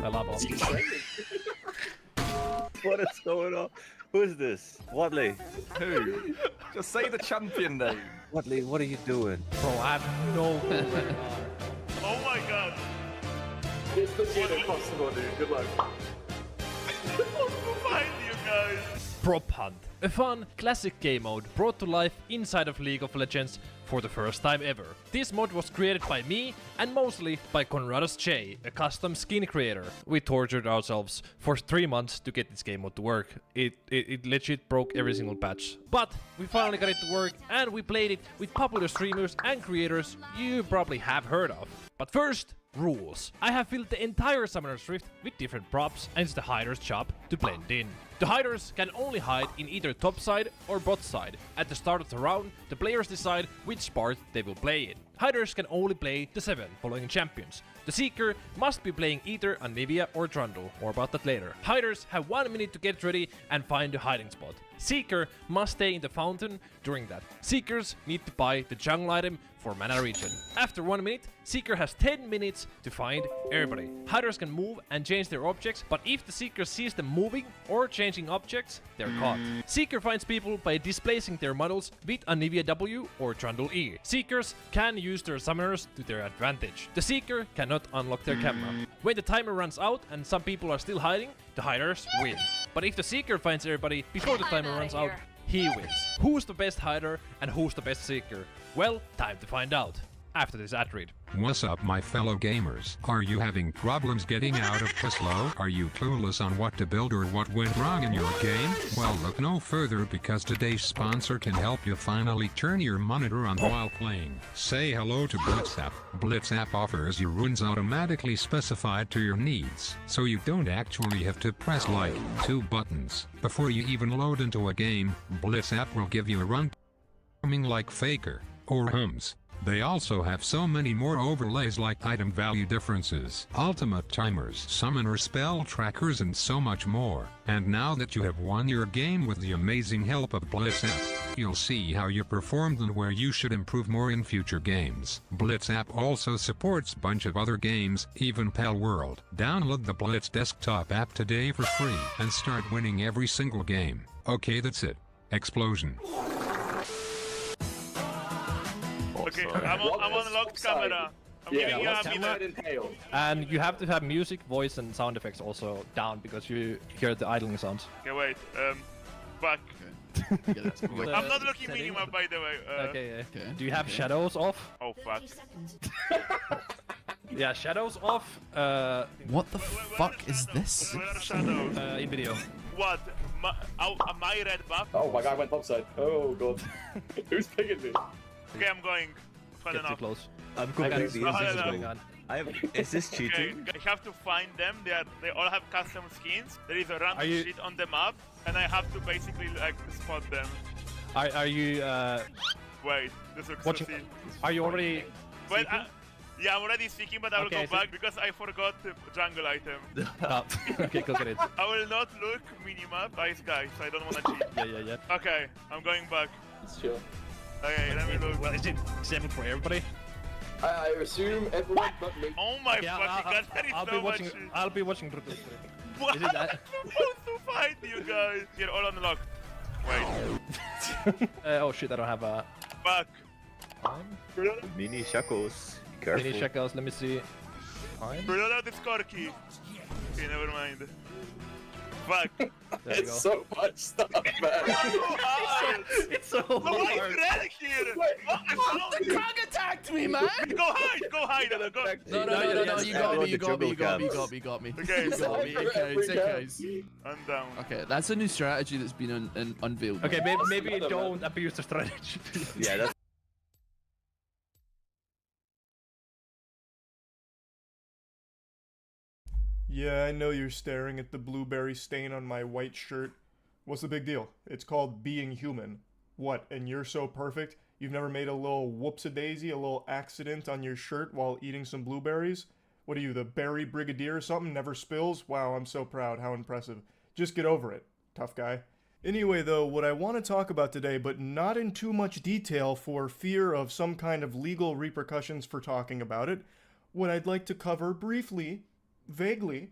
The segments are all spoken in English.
I love all. What is going on? Who is this? Wadley. Who? Just say the champion name. Wadley, what are you doing? Bro, I have no clue. Oh my god. It's the impossible, dude. Good luck. I'll find you guys. Prop Hunt. A fun, classic game mode brought to life inside of League of Legends for the first time ever. This mod was created by me and mostly by Conradus J, a custom skin creator. We tortured ourselves for 3 months to get this game mode to work. It legit broke every single patch. But we finally got it to work and we played it with popular streamers and creators you probably have heard of. But first, rules. I have filled the entire Summoner's Rift with different props and it's the hider's job to blend in. The hiders can only hide in either top side or bot side. At the start of the round, the players decide which part they will play in. Hiders can only play the 7 following champions. The Seeker must be playing either Anivia or Trundle, more about that later. Hiders have 1 minute to get ready and find the hiding spot. Seeker must stay in the fountain during that. Seekers need to buy the jungle item for mana regen. After 1 minute, Seeker has 10 minutes to find everybody. Hiders can move and change their objects, but if the Seeker sees them moving or changing objects, they're caught. Seeker finds people by displacing their models with Anivia W or Trundle E. Seekers can use their summoners to their advantage. The Seeker cannot unlock their camera. When the timer runs out and some people are still hiding, the hiders win. But if the Seeker finds everybody before the timer runs out, he wins. Who's the best hider and who's the best Seeker? Well, time to find out. After this ad read. What's up, my fellow gamers? Are you having problems getting out of Slow? Are you clueless on what to build or what went wrong in your game? Well, look no further because today's sponsor can help you finally turn your monitor on while playing. Say hello to BlitzApp. BlitzApp offers you runes automatically specified to your needs, so you don't actually have to press like 2 buttons. Before you even load into a game, BlitzApp will give you a run like Faker or Hums. They also have so many more overlays like item value differences, ultimate timers, summoner spell trackers and so much more. And now that you have won your game with the amazing help of BlitzApp, you'll see how you performed and where you should improve more in future games. BlitzApp also supports a bunch of other games, even Pal World. Download the Blitz desktop app today for free and start winning every single game. Okay, that's it. Explosion. Okay, I'm on locked camera. I'm giving you a minute. And you have to have music, voice and sound effects also down because you hear the idling sounds. Okay, wait. Back. I'm not looking minimap by the way. Okay. Do you have shadows off? Oh fuck. Yeah, shadows off. What the fuck is this? Where are shadows? In video. What? My red buff? Oh, my guy went topside. Oh god. Who's picking me? Okay, I'm going. Fun Get too enough. close. I'm completely Going on. Is this cheating? Okay, I have to find them. They all have custom skins. There is a random shit on the map, and I have to basically like spot them. Are you Wait, this looks watching? so sick. Are you already? Wait, yeah, I'm already speaking, but I will go back because I forgot the jungle item. Okay, go get it. I will not look minimap, guys, so I don't wanna cheat. Yeah. Okay, I'm going back. It's chill. Okay, let me look. Well, is it disabled for everybody? I assume everyone but me. Oh my fucking god, there is so much shit. I'll be watching through this. What? Is it that? I'm supposed to find you guys. You're all unlocked. Wait. Oh shit, I don't have a... Back. Mini shackles. Careful. Mini shackles, let me see. Reload out this car key. Okay, never mind. Fuck. There you It's go. so much stuff, man. It's so Why is hard. Red here? The Krog attacked me, man! Go hide! Go hide! Go. No, you got me. Okay, Okay. I'm down. Okay, that's a new strategy that's been unveiled. Okay, maybe don't abuse the strategy. Yeah, that's Yeah, I know you're staring at the blueberry stain on my white shirt. What's the big deal? It's called being human. What, and you're so perfect? You've never made a little whoops-a-daisy, a little accident on your shirt while eating some blueberries? What are you, the berry brigadier or something? Never spills? Wow, I'm so proud. How impressive. Just get over it, tough guy. Anyway, though, what I want to talk about today, but not in too much detail for fear of some kind of legal repercussions for talking about it, what I'd like to cover briefly, vaguely,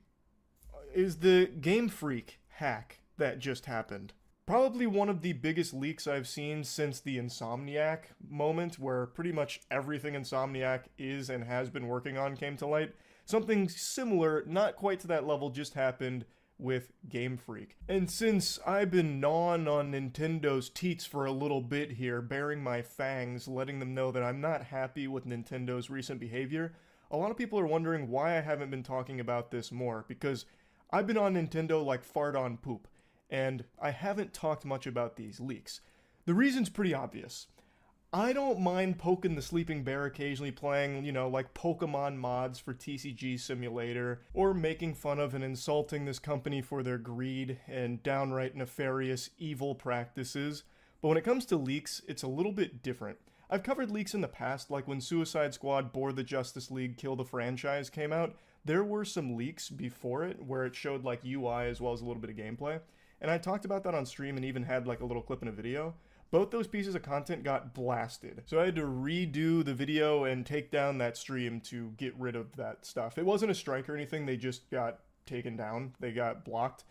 is the Game Freak hack that just happened. Probably one of the biggest leaks I've seen since the Insomniac moment, where pretty much everything Insomniac is and has been working on came to light. Something similar, not quite to that level, just happened with Game Freak. And since I've been gnawing on Nintendo's teats for a little bit here, baring my fangs, letting them know that I'm not happy with Nintendo's recent behavior, a lot of people are wondering why I haven't been talking about this more, because I've been on Nintendo like fart on poop, and I haven't talked much about these leaks. The reason's pretty obvious. I don't mind poking the sleeping bear occasionally playing, like Pokemon mods for TCG Simulator, or making fun of and insulting this company for their greed and downright nefarious evil practices. But when it comes to leaks, it's a little bit different. I've covered leaks in the past, like when Suicide Squad Board the Justice League Kill the Franchise came out. There were some leaks before it where it showed like UI as well as a little bit of gameplay. And I talked about that on stream and even had like a little clip in a video. Both those pieces of content got blasted. So I had to redo the video and take down that stream to get rid of that stuff. It wasn't a strike or anything, they just got taken down. They got blocked.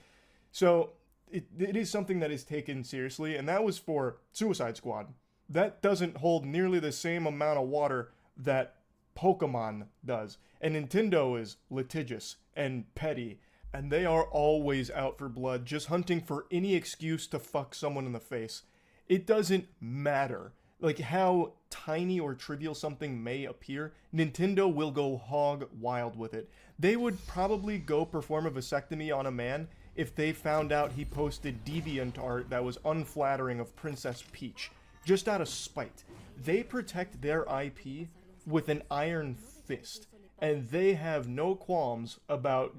So it is something that is taken seriously, and that was for Suicide Squad. That doesn't hold nearly the same amount of water that Pokemon does. And Nintendo is litigious and petty, and they are always out for blood, just hunting for any excuse to fuck someone in the face. It doesn't matter, like how tiny or trivial something may appear, Nintendo will go hog wild with it. They would probably go perform a vasectomy on a man if they found out he posted deviant art that was unflattering of Princess Peach, just out of spite. They protect their IP with an iron fist, and they have no qualms about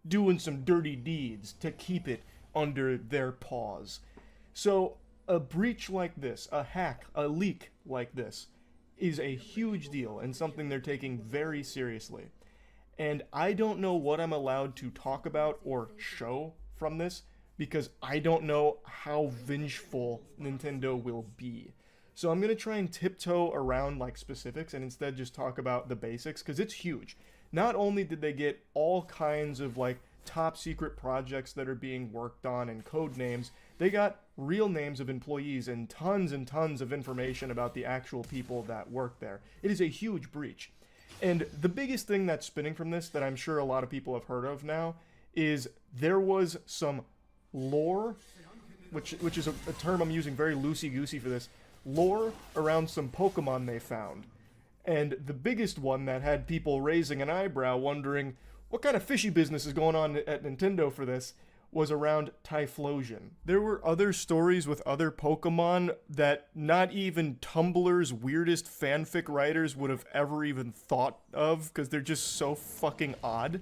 doing some dirty deeds to keep it under their paws. So a breach like this, a hack, a leak like this, is a huge deal and something they're taking very seriously. And I don't know what I'm allowed to talk about or show from this, because I don't know how vengeful Nintendo will be. So I'm going to try and tiptoe around like specifics and instead just talk about the basics, because it's huge. Not only did they get all kinds of like top secret projects that are being worked on and code names, they got real names of employees and tons of information about the actual people that work there. It is a huge breach. And the biggest thing that's spinning from this that I'm sure a lot of people have heard of now is there was some lore, which is a term I'm using very loosey-goosey for this, lore around some Pokemon they found. And the biggest one that had people raising an eyebrow wondering what kind of fishy business is going on at Nintendo for this was around Typhlosion. There were other stories with other Pokemon that not even Tumblr's weirdest fanfic writers would have ever even thought of, because they're just so fucking odd.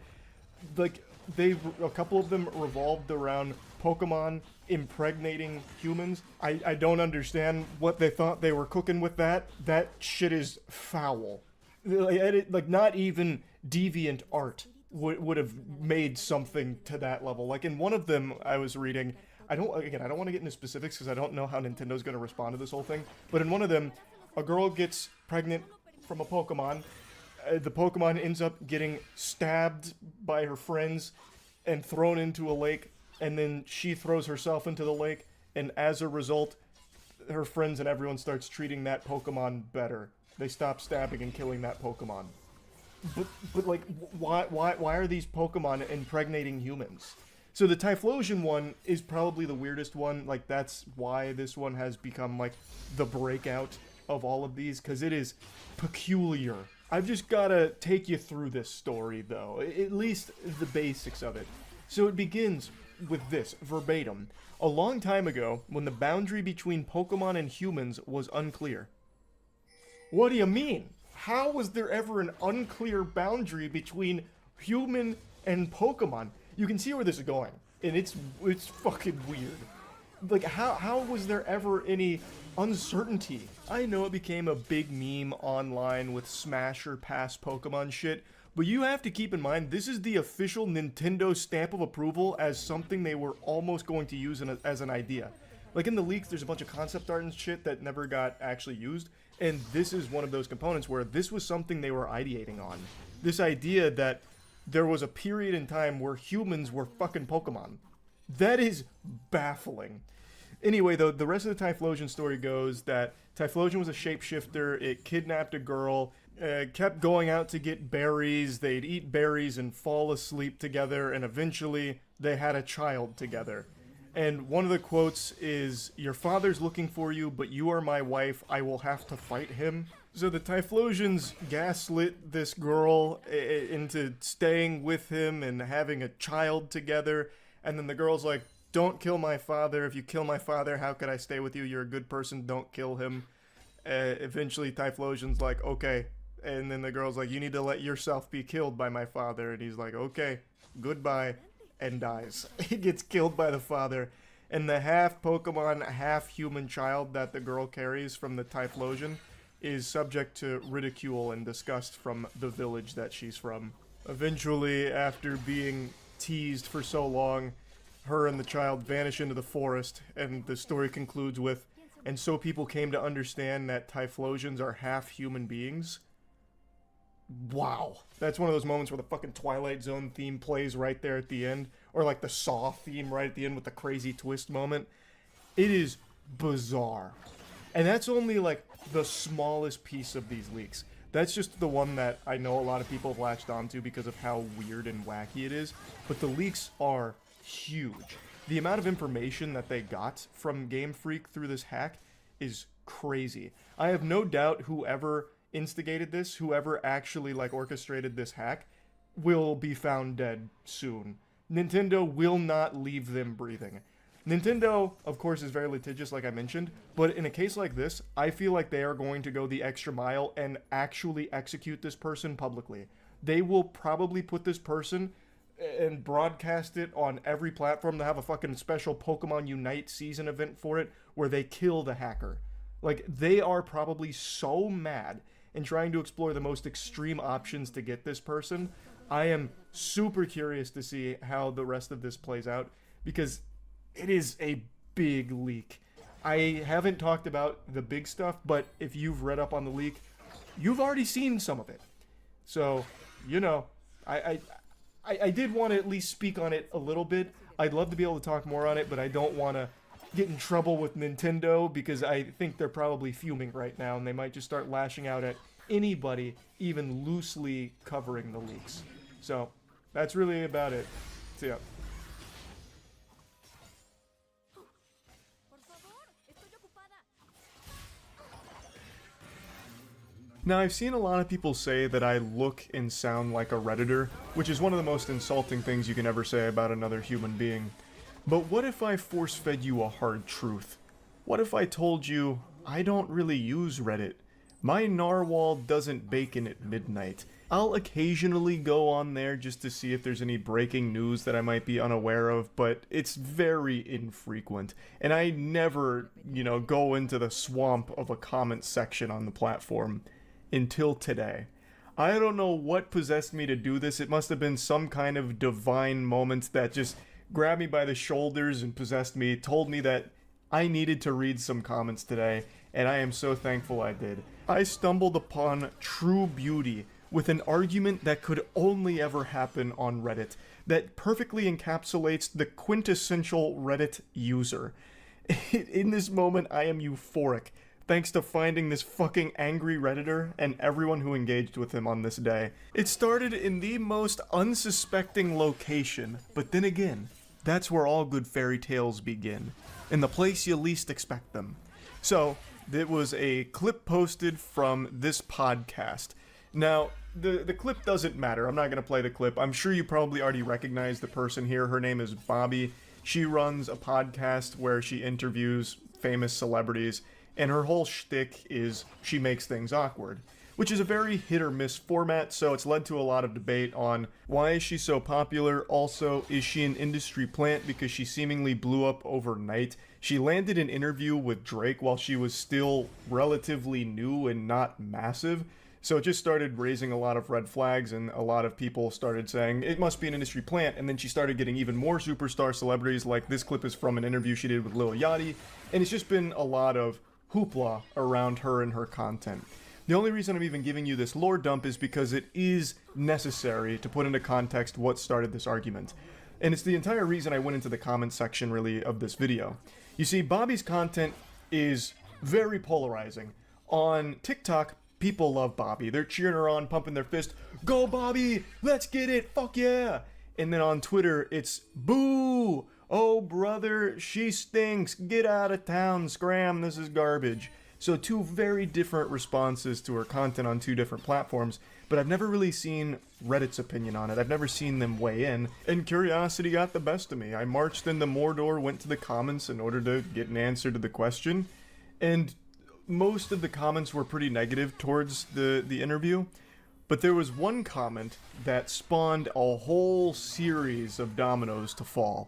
Like, a couple of them revolved around Pokemon impregnating humans. I don't understand what they thought they were cooking with that. That shit is foul. Like not even deviant art would have made something to that level. Like in one of them I was reading, I don't want to get into specifics because I don't know how Nintendo's going to respond to this whole thing, but in one of them, a girl gets pregnant from a Pokemon. The Pokemon ends up getting stabbed by her friends and thrown into a lake, and then she throws herself into the lake, and as a result, her friends and everyone starts treating that Pokemon better. They stop stabbing and killing that Pokemon. But like, why are these Pokemon impregnating humans? So the Typhlosion one is probably the weirdest one. Like, that's why this one has become like the breakout of all of these, because it is peculiar. I've just gotta take you through this story, though, at least the basics of it. So it begins with this, verbatim. A long time ago, when the boundary between Pokemon and humans was unclear. What do you mean? How was there ever an unclear boundary between human and Pokemon? You can see where this is going, and it's fucking weird. Like, how was there ever any uncertainty? I know it became a big meme online with smash or pass Pokemon shit, but you have to keep in mind, this is the official Nintendo stamp of approval as something they were almost going to use as an idea. Like in the leaks, there's a bunch of concept art and shit that never got actually used, and this is one of those components where this was something they were ideating on. This idea that there was a period in time where humans were fucking Pokemon. That is baffling. Anyway, though, the rest of the Typhlosion story goes that Typhlosion was a shapeshifter. It kidnapped a girl, kept going out to get berries. They'd eat berries and fall asleep together, and eventually they had a child together. And one of the quotes is, "Your father's looking for you, but you are my wife. I will have to fight him." So the Typhlosions gaslit this girl into staying with him and having a child together. And then the girl's like, "Don't kill my father. If you kill my father, how could I stay with you? You're a good person. Don't kill him." Eventually Typhlosion's like, "Okay." And then the girl's like, "You need to let yourself be killed by my father." And he's like, "Okay, goodbye," and dies. He gets killed by the father. And the half Pokemon, half human child that the girl carries from the Typhlosion is subject to ridicule and disgust from the village that she's from. Eventually, after being teased for so long, her and the child vanish into the forest, and the story concludes with, "And so people came to understand that Typhlosions are half human beings." Wow. That's one of those moments where the fucking Twilight Zone theme plays right there at the end, or like the Saw theme right at the end with the crazy twist moment. It is bizarre. And that's only like the smallest piece of these leaks. That's just the one that I know a lot of people have latched onto because of how weird and wacky it is. But the leaks are huge. The amount of information that they got from Game Freak through this hack is crazy. I have no doubt whoever instigated this, whoever actually like orchestrated this hack, will be found dead soon. Nintendo will not leave them breathing. Nintendo, of course, is very litigious, like I mentioned, but in a case like this, I feel like they are going to go the extra mile and actually execute this person publicly. They will probably put this person and broadcast it on every platform. They have a fucking special Pokemon Unite season event for it where they kill the hacker. Like, they are probably so mad and trying to explore the most extreme options to get this person. I am super curious to see how the rest of this plays out, because it is a big leak. I haven't talked about the big stuff, but if you've read up on the leak, you've already seen some of it. So, you know, I did want to at least speak on it a little bit. I'd love to be able to talk more on it, but I don't want to get in trouble with Nintendo, because I think they're probably fuming right now, and they might just start lashing out at anybody even loosely covering the leaks. So, that's really about it. So, yeah. Now, I've seen a lot of people say that I look and sound like a Redditor, which is one of the most insulting things you can ever say about another human being. But what if I force-fed you a hard truth? What if I told you, I don't really use Reddit? My narwhal doesn't bacon at midnight. I'll occasionally go on there just to see if there's any breaking news that I might be unaware of, but it's very infrequent. And I never, go into the swamp of a comment section on the platform. Until today. I don't know what possessed me to do this. It must have been some kind of divine moment that just grabbed me by the shoulders and possessed me, told me that I needed to read some comments today, and I am so thankful I did. I stumbled upon true beauty with an argument that could only ever happen on Reddit, that perfectly encapsulates the quintessential Reddit user. In this moment, I am euphoric, thanks to finding this fucking angry Redditor and everyone who engaged with him on this day. It started in the most unsuspecting location, but then again, that's where all good fairy tales begin, in the place you least expect them. So, it was a clip posted from this podcast. Now, the clip doesn't matter. I'm not going to play the clip. I'm sure you probably already recognize the person here. Her name is Bobby. She runs a podcast where she interviews famous celebrities, and her whole shtick is she makes things awkward, which is a very hit or miss format, so it's led to a lot of debate on why is she so popular. Also, is she an industry plant because she seemingly blew up overnight? She landed an interview with Drake while she was still relatively new and not massive, so it just started raising a lot of red flags, and a lot of people started saying it must be an industry plant. And then she started getting even more superstar celebrities, like this clip is from an interview she did with Lil Yachty, and it's just been a lot of hoopla around her and her content. The only reason I'm even giving you this lore dump is because it is necessary to put into context what started this argument. And it's the entire reason I went into the comment section, really, of this video. You see, Bobby's content is very polarizing. On TikTok, people love Bobby. They're cheering her on, pumping their fist. Go, Bobby! Let's get it! Fuck yeah! And then on Twitter, it's boo! Oh, brother, she stinks. Get out of town, scram. This is garbage. So two very different responses to her content on two different platforms, but I've never really seen Reddit's opinion on it. I've never seen them weigh in, and curiosity got the best of me. I marched into Mordor, went to the comments in order to get an answer to the question, and most of the comments were pretty negative towards the interview, but there was one comment that spawned a whole series of dominoes to fall.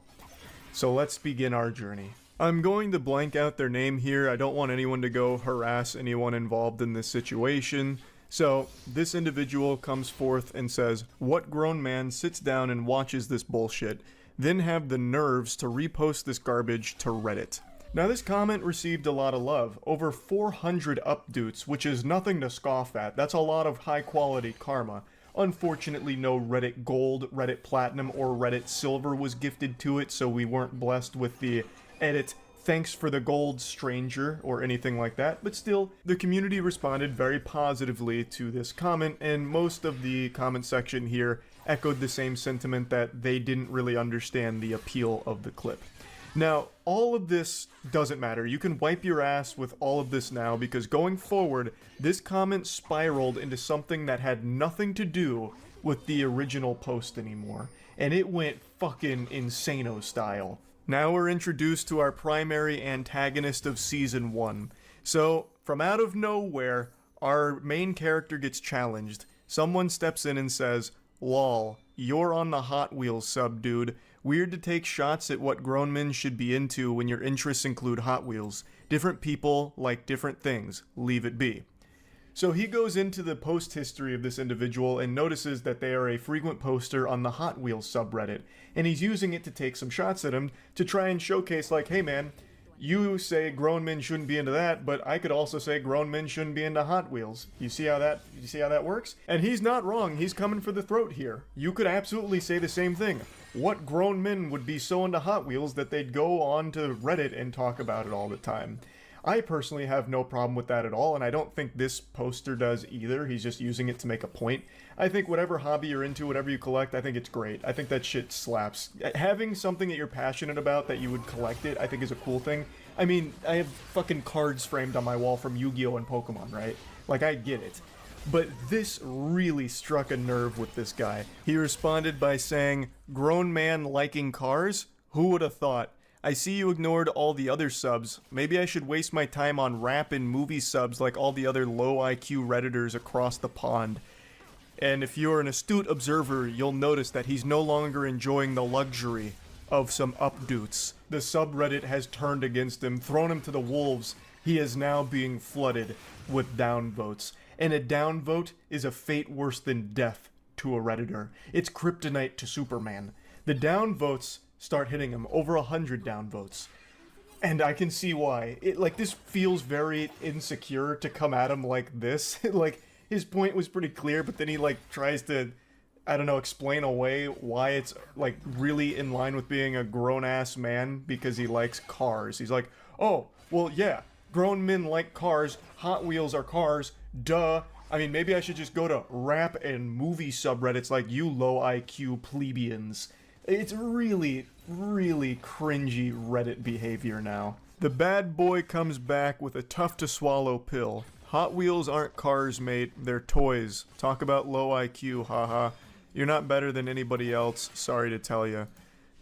So let's begin our journey. I'm going to blank out their name here. I don't want anyone to go harass anyone involved in this situation. So, this individual comes forth and says, "What grown man sits down and watches this bullshit, then have the nerves to repost this garbage to Reddit?" Now, this comment received a lot of love. Over 400 upvotes, which is nothing to scoff at. That's a lot of high-quality karma. Unfortunately, no Reddit Gold, Reddit Platinum, or Reddit Silver was gifted to it, so we weren't blessed with the edit "thanks for the gold, stranger," or anything like that, but still, the community responded very positively to this comment, and most of the comment section here echoed the same sentiment that they didn't really understand the appeal of the clip. Now, all of this doesn't matter. You can wipe your ass with all of this now, because going forward, this comment spiraled into something that had nothing to do with the original post anymore, and it went fucking insano style. Now we're introduced to our primary antagonist of Season 1. So, from out of nowhere, our main character gets challenged. Someone steps in and says, "Lol, you're on the Hot Wheels sub, dude. Weird to take shots at what grown men should be into when your interests include Hot Wheels. Different people like different things. Leave it be." So he goes into the post history of this individual and notices that they are a frequent poster on the Hot Wheels subreddit, and he's using it to take some shots at him to try and showcase, like, "Hey man, you say grown men shouldn't be into that, but I could also say grown men shouldn't be into Hot Wheels. You see how that works?" And he's not wrong. He's coming for the throat here. You could absolutely say the same thing. What grown men would be so into Hot Wheels that they'd go on to Reddit and talk about it all the time? I personally have no problem with that at all, and I don't think this poster does either. He's just using it to make a point. I think whatever hobby you're into, whatever you collect, I think it's great. I think that shit slaps. Having something that you're passionate about that you would collect it, I think is a cool thing. I mean, I have fucking cards framed on my wall from Yu-Gi-Oh! And Pokemon, right? Like, I get it. But this really struck a nerve with this guy. He responded by saying, "Grown man liking cars? Who would have thought? I see you ignored all the other subs. Maybe I should waste my time on rap and movie subs like all the other low IQ Redditors across the pond." And if you're an astute observer, you'll notice that he's no longer enjoying the luxury of some updoots. The subreddit has turned against him, thrown him to the wolves. He is now being flooded with downvotes. And a downvote is a fate worse than death to a Redditor. It's kryptonite to Superman. The downvotes start hitting him, over 100 downvotes. And I can see why. This feels very insecure to come at him like this. Like, his point was pretty clear, but then he, tries to, I don't know, explain away why it's, really in line with being a grown-ass man because he likes cars. He's like, "Oh, well, yeah, grown men like cars, Hot Wheels are cars, duh. I mean, maybe I should just go to rap and movie subreddits like you low IQ plebeians." It's really, really cringy Reddit behavior now. The bad boy comes back with a tough-to-swallow pill. "Hot Wheels aren't cars, mate. They're toys. Talk about low IQ, haha. You're not better than anybody else, sorry to tell ya."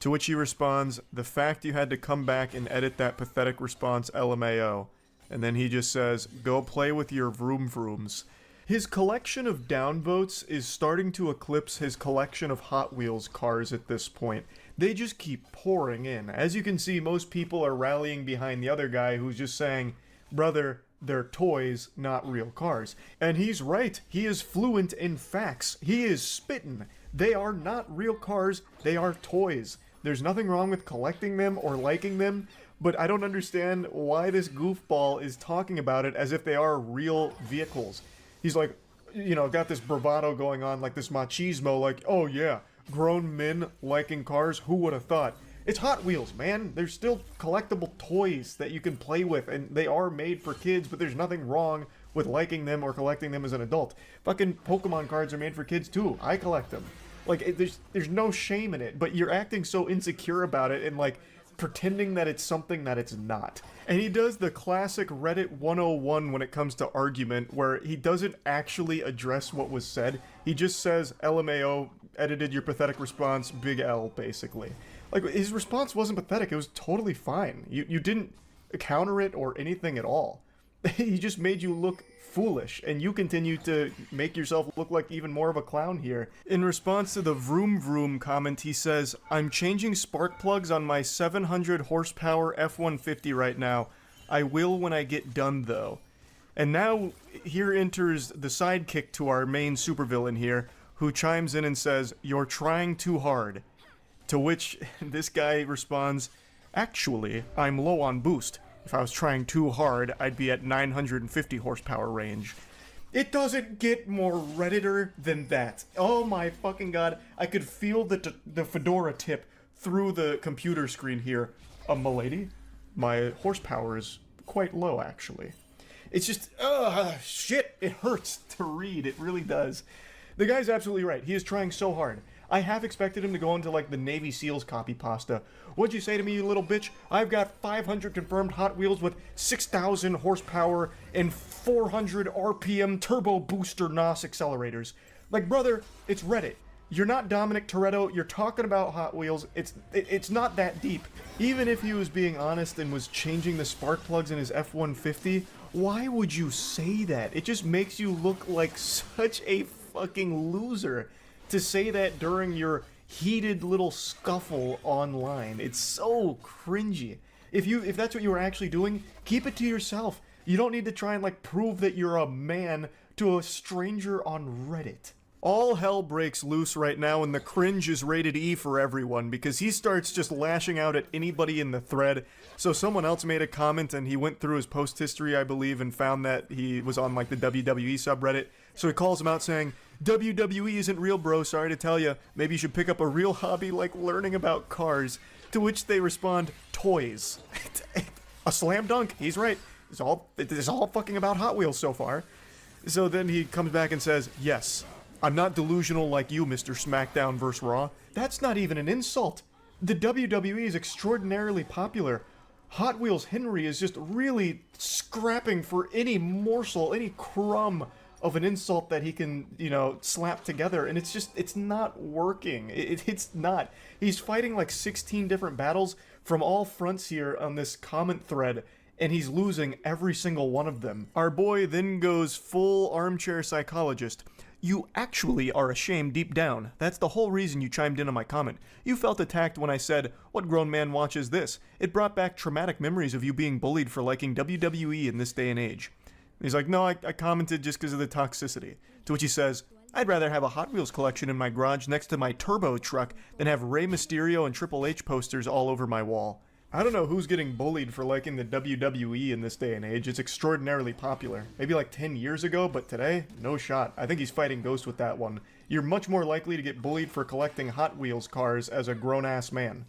To which he responds, "The fact you had to come back and edit that pathetic response, LMAO." And then he just says, "Go play with your vroom vrooms." His collection of downvotes is starting to eclipse his collection of Hot Wheels cars at this point. They just keep pouring in. As you can see, most people are rallying behind the other guy who's just saying, "Brother, they're toys, not real cars." And he's right. He is fluent in facts. He is spittin'. They are not real cars. They are toys. There's nothing wrong with collecting them or liking them, but I don't understand why this goofball is talking about it as if they are real vehicles. He's like, you know, got this bravado going on, like this machismo, like, oh yeah, grown men liking cars, who would have thought? It's Hot Wheels, man. There's still collectible toys that you can play with, and they are made for kids, but there's nothing wrong with liking them or collecting them as an adult. Fucking Pokemon cards are made for kids too. I collect them. Like, there's no shame in it, but you're acting so insecure about it and, like, pretending that it's something that it's not. And he does the classic Reddit 101 when it comes to argument, where he doesn't actually address what was said. He just says, LMAO, edited your pathetic response, big L, basically. Like, his response wasn't pathetic, it was totally fine. You didn't counter it or anything at all. He just made you look foolish, and you continue to make yourself look like even more of a clown here. In response to the vroom vroom comment, he says, I'm changing spark plugs on my 700 horsepower F-150 right now. I will when I get done, though. And now, here enters the sidekick to our main supervillain here, who chimes in and says, you're trying too hard. To which this guy responds, actually, I'm low on boost. If I was trying too hard, I'd be at 950 horsepower range. It doesn't get more Redditor than that. Oh my fucking god. I could feel the fedora tip through the computer screen here. Milady, my horsepower is quite low, actually. It's just, shit, it hurts to read. It really does. The guy's absolutely right. He is trying so hard. I half expected him to go into, like, the Navy SEALs copy pasta. What'd you say to me, you little bitch? I've got 500 confirmed Hot Wheels with 6,000 horsepower and 400 RPM turbo booster NOS accelerators. Like, brother, it's Reddit. You're not Dominic Toretto. You're talking about Hot Wheels. It's not that deep. Even if he was being honest and was changing the spark plugs in his F-150, why would you say that? It just makes you look like such a fucking loser to say that during your heated little scuffle online. It's so cringy. If that's what you were actually doing, keep it to yourself. You don't need to try and, like, prove that you're a man to a stranger on Reddit. All hell breaks loose right now, and the cringe is rated E for everyone, because he starts just lashing out at anybody in the thread. So someone else made a comment, and he went through his post history, I believe, and found that he was on, like, the WWE subreddit. So he calls him out saying, WWE isn't real, bro, sorry to tell you. Maybe you should pick up a real hobby like learning about cars. To which they respond, toys. A slam dunk, he's right. It's all fucking about Hot Wheels so far. So then he comes back and says, yes, I'm not delusional like you, Mr. SmackDown vs. Raw. That's not even an insult. The WWE is extraordinarily popular. Hot Wheels Henry is just really scrapping for any morsel, any crumb of an insult that he can, you know, slap together, and it's not working. It's not. He's fighting like 16 different battles from all fronts here on this comment thread, and he's losing every single one of them. Our boy then goes full armchair psychologist. You actually are ashamed deep down. That's the whole reason you chimed in on my comment. You felt attacked when I said, what grown man watches this? It brought back traumatic memories of you being bullied for liking WWE in this day and age. He's like, no, I commented just because of the toxicity. To which he says, I'd rather have a Hot Wheels collection in my garage next to my turbo truck than have Rey Mysterio and Triple H posters all over my wall. I don't know who's getting bullied for liking the WWE in this day and age. It's extraordinarily popular. Maybe like 10 years ago, but today, no shot. I think he's fighting ghosts with that one. You're much more likely to get bullied for collecting Hot Wheels cars as a grown-ass man.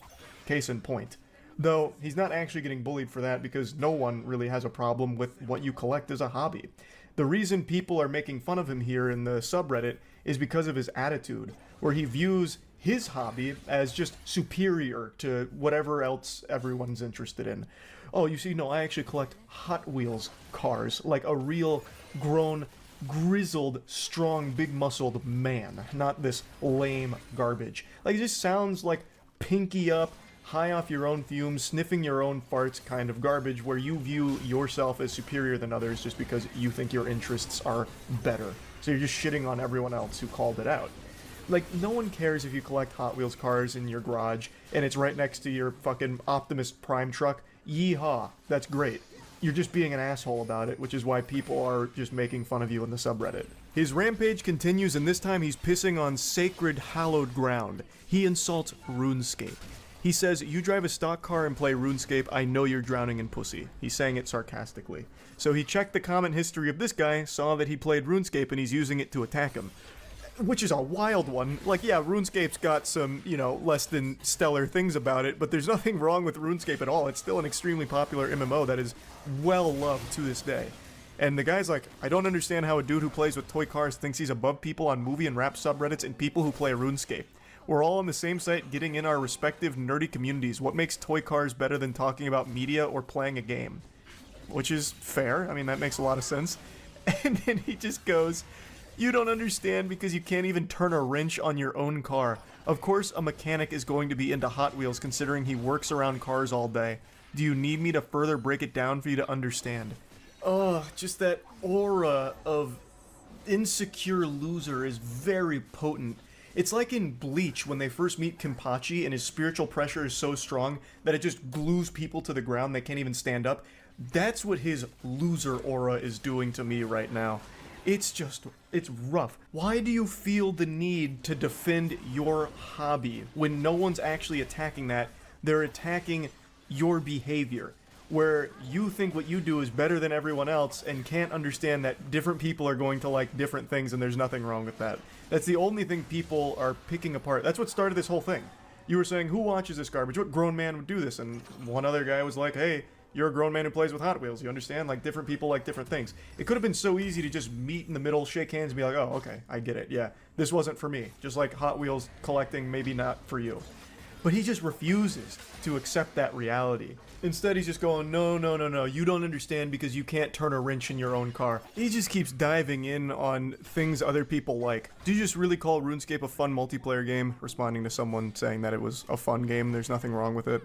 Case in point. Though, he's not actually getting bullied for that because no one really has a problem with what you collect as a hobby. The reason people are making fun of him here in the subreddit is because of his attitude, where he views his hobby as just superior to whatever else everyone's interested in. Oh, you see, no, I actually collect Hot Wheels cars, like a real grown, grizzled, strong, big-muscled man, not this lame garbage. Like, it just sounds like pinky up, high off your own fumes, sniffing your own farts kind of garbage where you view yourself as superior than others just because you think your interests are better. So you're just shitting on everyone else who called it out. Like, no one cares if you collect Hot Wheels cars in your garage and it's right next to your fucking Optimus Prime truck. Yeehaw. That's great. You're just being an asshole about it, which is why people are just making fun of you in the subreddit. His rampage continues, and this time he's pissing on sacred, hallowed ground. He insults RuneScape. He says, "You drive a stock car and play RuneScape, I know you're drowning in pussy." He's saying it sarcastically. So he checked the comment history of this guy, saw that he played RuneScape, and he's using it to attack him. Which is a wild one. Like, yeah, RuneScape's got some, less than stellar things about it, but there's nothing wrong with RuneScape at all. It's still an extremely popular MMO that is well loved to this day. And the guy's like, "I don't understand how a dude who plays with toy cars thinks he's above people on movie and rap subreddits and people who play RuneScape. We're all on the same site getting in our respective nerdy communities. What makes toy cars better than talking about media or playing a game?" Which is fair. I mean, that makes a lot of sense. And then he just goes, "You don't understand because you can't even turn a wrench on your own car. Of course, a mechanic is going to be into Hot Wheels considering he works around cars all day. Do you need me to further break it down for you to understand?" Oh, just that aura of insecure loser is very potent. It's like in Bleach when they first meet Kenpachi and his spiritual pressure is so strong that it just glues people to the ground, they can't even stand up. That's what his loser aura is doing to me right now. It's rough. Why do you feel the need to defend your hobby when no one's actually attacking that? They're attacking your behavior, where you think what you do is better than everyone else and can't understand that different people are going to like different things and there's nothing wrong with that. That's the only thing people are picking apart. That's what started this whole thing. You were saying, "Who watches this garbage? What grown man would do this?" And one other guy was like, "Hey, you're a grown man who plays with Hot Wheels. You understand? Like, different people like different things." It could have been so easy to just meet in the middle, shake hands, and be like, "Oh, okay, I get it. Yeah, this wasn't for me." Just like Hot Wheels collecting, maybe not for you. But he just refuses to accept that reality. Instead, he's just going, no, you don't understand because you can't turn a wrench in your own car. He just keeps diving in on things other people like. "Do you just really call RuneScape a fun multiplayer game?" Responding to someone saying that it was a fun game, there's nothing wrong with it.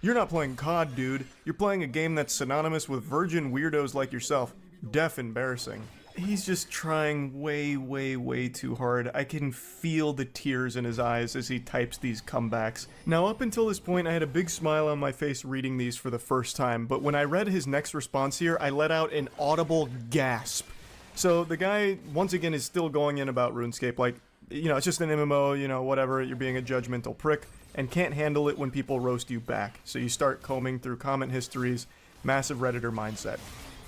"You're not playing COD, dude. You're playing a game that's synonymous with virgin weirdos like yourself. Deaf embarrassing." He's just trying way too hard. I can feel the tears in his eyes as he types these comebacks. Now, up until this point, I had a big smile on my face reading these for the first time, but when I read his next response here, I let out an audible gasp. So the guy, once again, is still going in about RuneScape, like, it's just an MMO, whatever, you're being a judgmental prick, and can't handle it when people roast you back. So you start combing through comment histories, massive Redditor mindset.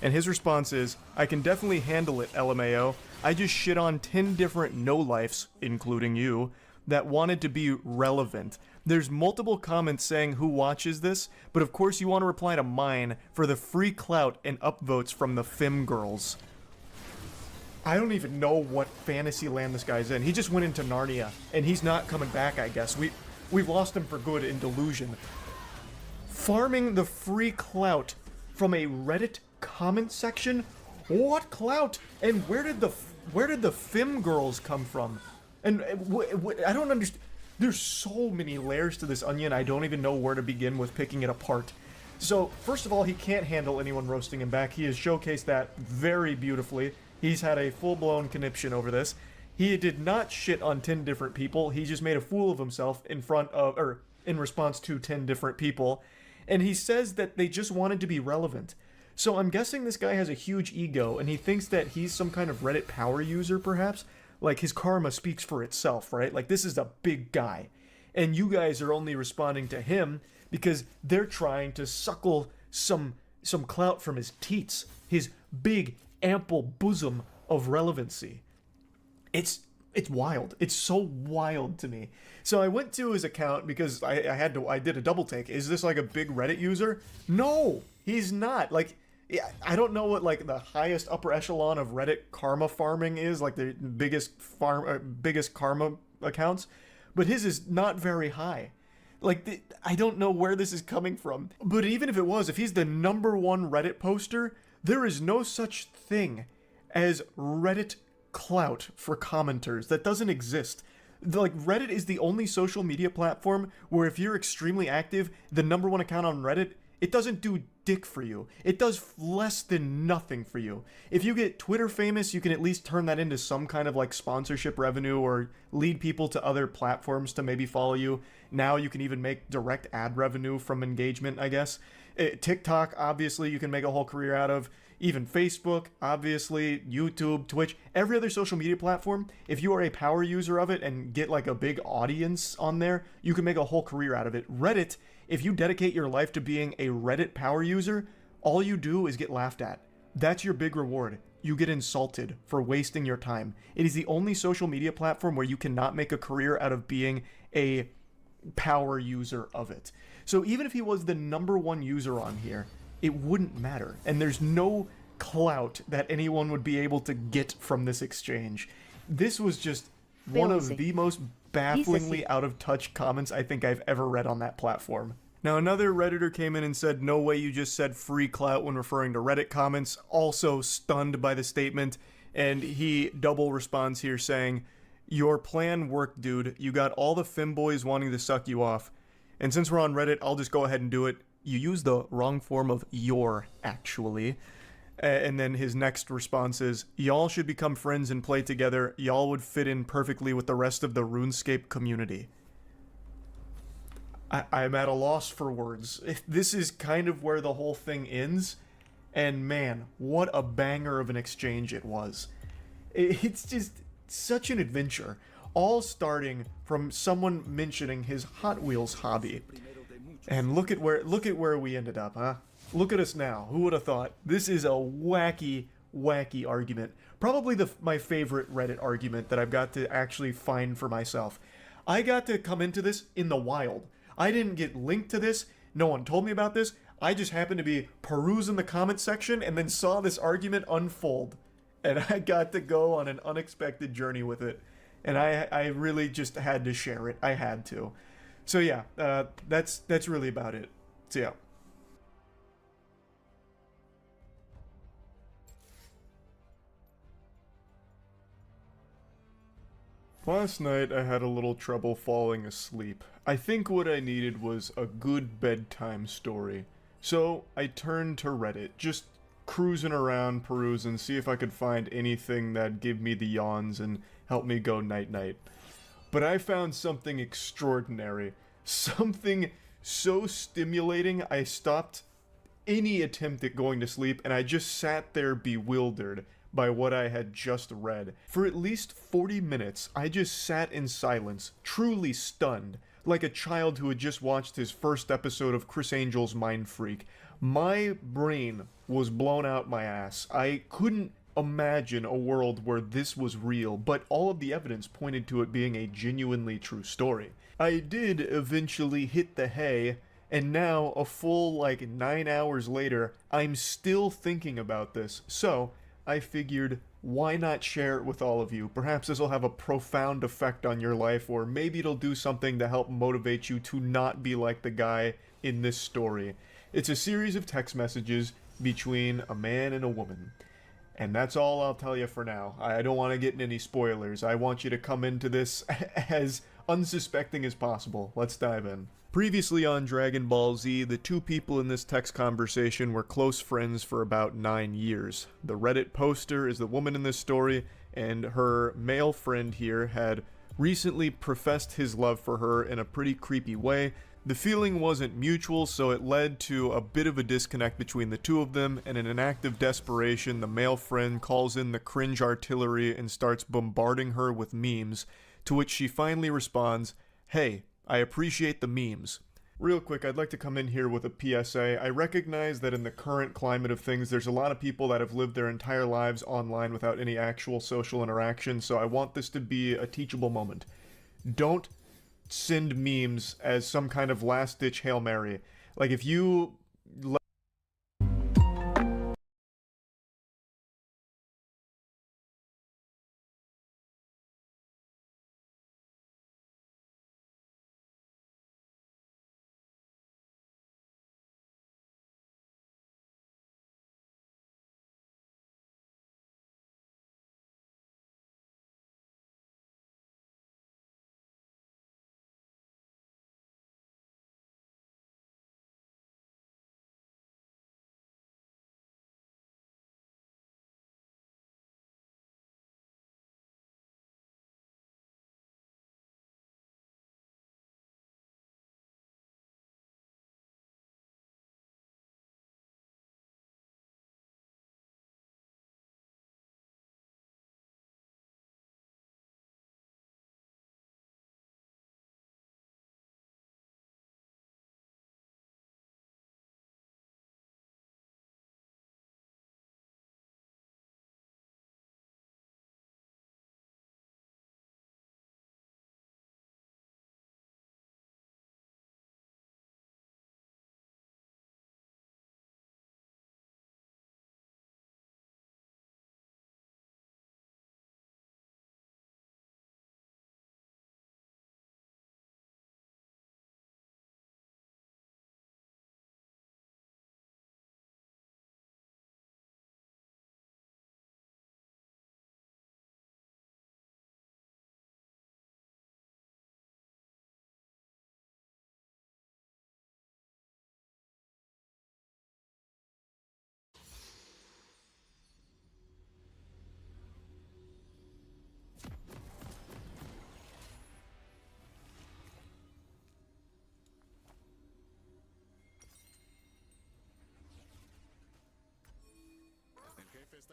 And his response is, "I can definitely handle it, LMAO. I just shit on 10 different no-lifes, including you, that wanted to be relevant. There's multiple comments saying who watches this, but of course you want to reply to mine for the free clout and upvotes from the Fem girls." I don't even know what fantasy land this guy's in. He just went into Narnia, and he's not coming back, I guess. We've lost him for good in delusion. Farming the free clout from a Reddit comment section? What clout? And where did the Fem girls come from? And I don't understand. There's so many layers to this onion, I don't even know where to begin with picking it apart. So, first of all, he can't handle anyone roasting him back. He has showcased that very beautifully. He's had a full-blown conniption over this. He did not shit on 10 different people. He just made a fool of himself in response to 10 different people. And he says that they just wanted to be relevant. So I'm guessing this guy has a huge ego, and he thinks that he's some kind of Reddit power user, perhaps? Like, his karma speaks for itself, right? Like, this is a big guy. And you guys are only responding to him because they're trying to suckle some clout from his teats. His big, ample bosom of relevancy. It's wild. It's so wild to me. So I went to his account because I did a double take. Is this like a big Reddit user? No, he's not. Like, I don't know what like the highest upper echelon of Reddit karma farming is, like the biggest karma accounts, but his is not very high. Like, I don't know where this is coming from. But even if it was, if he's the #1 Reddit poster, there is no such thing as Reddit clout for commenters. That doesn't exist. Like, Reddit is the only social media platform where if you're extremely active, the #1 account on Reddit, it doesn't do dick for you. It does less than nothing for you. If you get Twitter famous, you can at least turn that into some kind of like sponsorship revenue or lead people to other platforms to maybe follow you. Now you can even make direct ad revenue from engagement, I guess. TikTok, obviously, you can make a whole career out of. even Facebook, obviously, YouTube, Twitch, every other social media platform, if you are a power user of it and get like a big audience on there, you can make a whole career out of it. Reddit, if you dedicate your life to being a Reddit power user, all you do is get laughed at. That's your big reward. You get insulted for wasting your time. It is the only social media platform where you cannot make a career out of being a power user of it. So even if he was the #1 user on here, it wouldn't matter. And there's no clout that anyone would be able to get from this exchange. This was just one of the most bafflingly out of touch comments I think I've ever read on that platform. Now, another Redditor came in and said, "No way you just said free clout when referring to Reddit comments," also stunned by the statement, and he double responds here saying, "Your plan worked, dude. You got all the femboys wanting to suck you off. And since we're on Reddit, I'll just go ahead and do it. You used the wrong form of your, actually." And then his next response is, "Y'all should become friends and play together. Y'all would fit in perfectly with the rest of the RuneScape community." I'm at a loss for words. This is kind of where the whole thing ends, and man, what a banger of an exchange it was. It's just such an adventure, all starting from someone mentioning his Hot Wheels hobby. And look at where we ended up, huh? Look at us now. Who would have thought? This is a wacky argument. Probably my favorite Reddit argument that I've got to actually find for myself. I got to come into this in the wild. I didn't get linked to this. No one told me about this. I just happened to be perusing the comment section and then saw this argument unfold. And I got to go on an unexpected journey with it. And I really just had to share it. I had to. So yeah, that's really about it. So yeah. Last night I had a little trouble falling asleep. I think what I needed was a good bedtime story. So I turned to Reddit, just cruising around, perusing, see if I could find anything that'd give me the yawns and help me go night-night. But I found something extraordinary. Something so stimulating I stopped any attempt at going to sleep and I just sat there bewildered by what I had just read. For at least 40 minutes, I just sat in silence, truly stunned, like a child who had just watched his first episode of Chris Angel's Mind Freak. My brain was blown out my ass. I couldn't imagine a world where this was real, but all of the evidence pointed to it being a genuinely true story. I did eventually hit the hay, and now, a full, 9 hours later, I'm still thinking about this, so I figured, why not share it with all of you? Perhaps this will have a profound effect on your life, or maybe it'll do something to help motivate you to not be like the guy in this story. It's a series of text messages between a man and a woman. And that's all I'll tell you for now. I don't want to get in any spoilers. I want you to come into this as unsuspecting as possible. Let's dive in. Previously on Dragon Ball Z, the two people in this text conversation were close friends for about 9 years. The Reddit poster is the woman in this story, and her male friend here had recently professed his love for her in a pretty creepy way. The feeling wasn't mutual, so it led to a bit of a disconnect between the two of them, and in an act of desperation, the male friend calls in the cringe artillery and starts bombarding her with memes, to which she finally responds, "Hey, I appreciate the memes." Real quick, I'd like to come in here with a PSA. I recognize that in the current climate of things, there's a lot of people that have lived their entire lives online without any actual social interaction, so I want this to be a teachable moment. Don't send memes as some kind of last-ditch Hail Mary. Like, if you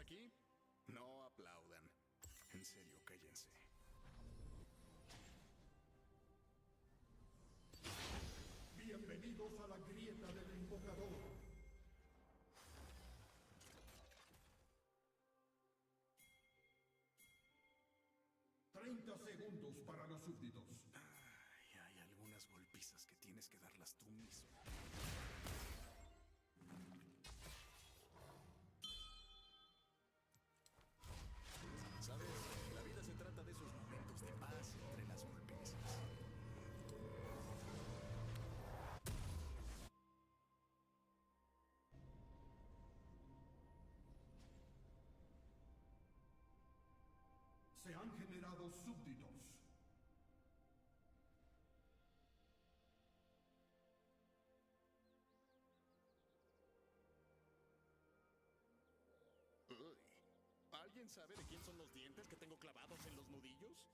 hasta aquí? No aplaudan. En serio, cállense. Bienvenidos a la grieta del invocador. ¡30 segundos para los súbditos! Ay, hay algunas golpizas que tienes que darlas tú mismo. ¿Sabes? La vida se trata de esos momentos de paz entre las golpizas. Se han generado súbditos. Uy. ¿Alguien sabe de quién son los dientes que tengo clavados en los nudillos?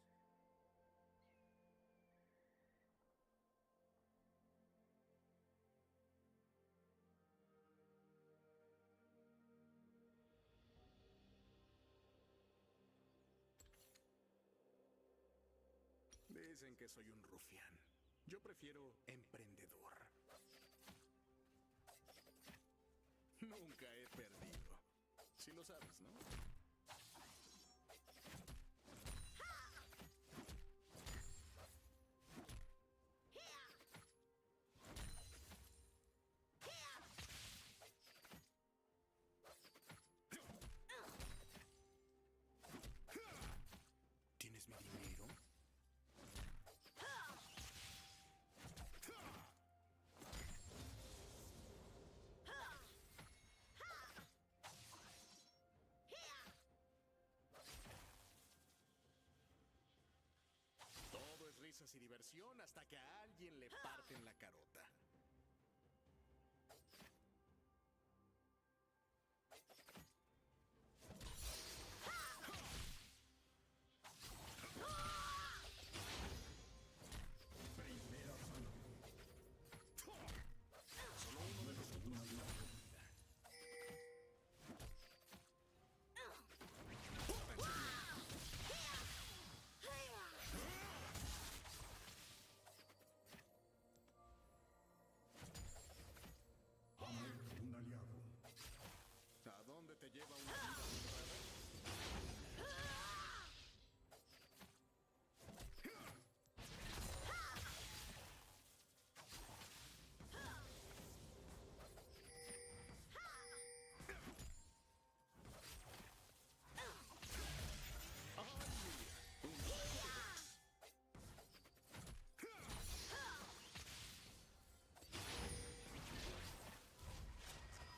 Dicen que soy un rufián. Yo prefiero emprendedor. Nunca he perdido. Si lo sabes, ¿no? ¿Tienes mi dinero? Todo es risas y diversión hasta que a alguien le parten la carota. Primera sangre. Solo uno de nosotros tiene la vida. Ha muerto un aliado. ¿A dónde te lleva una vida honrada?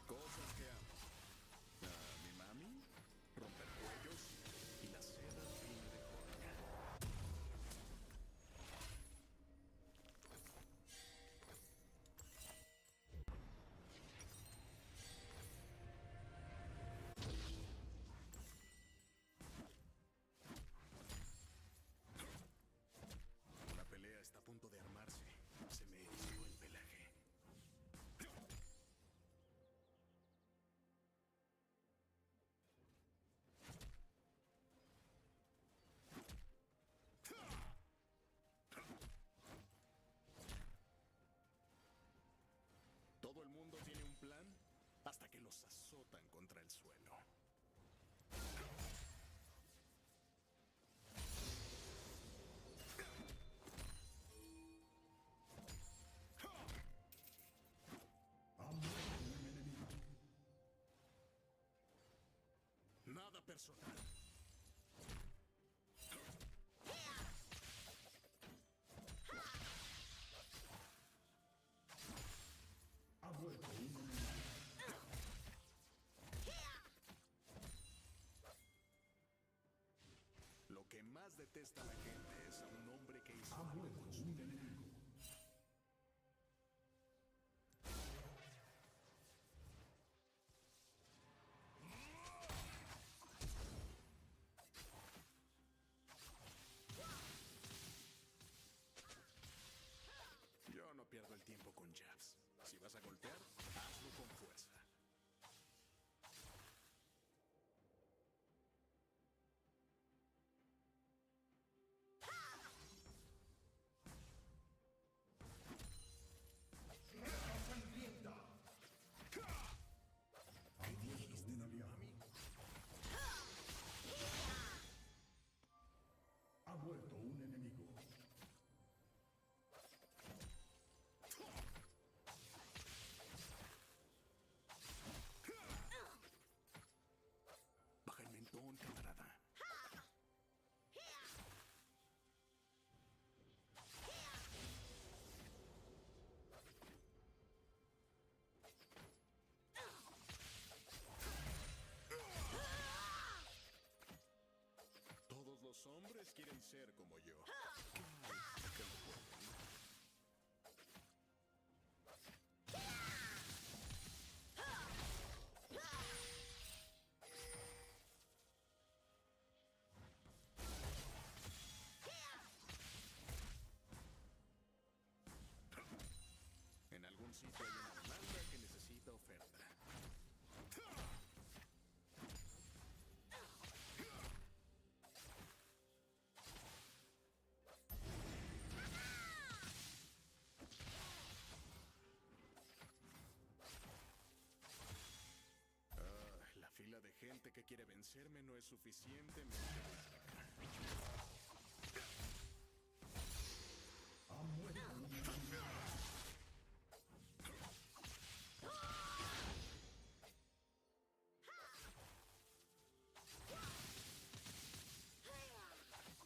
Cosas que amo. Mi mami, romper cuellos y la seda fina de joya. La pelea está a punto de armarse. Se me erizó el pelaje. Todo el mundo tiene un plan hasta que los azotan contra el suelo. Ha muerto un enemigo. Nada personal. Ha muerto un enemigo. Lo que más detesta la gente es a un hombre que hizo Ha algo muerto con su un vida. enemigo. Yo no pierdo el tiempo con jabs. Si vas a golpear, hazlo con fuerza. muerto un enemigo. Baja el mentón, camarada. Todos los hombres quieren ser como yo. ¿Qué hay que no pueden? En algún sitio hay una demanda que necesita oferta. La fila de gente que quiere vencerme no es suficientemente larga. Ha muerto un enemigo.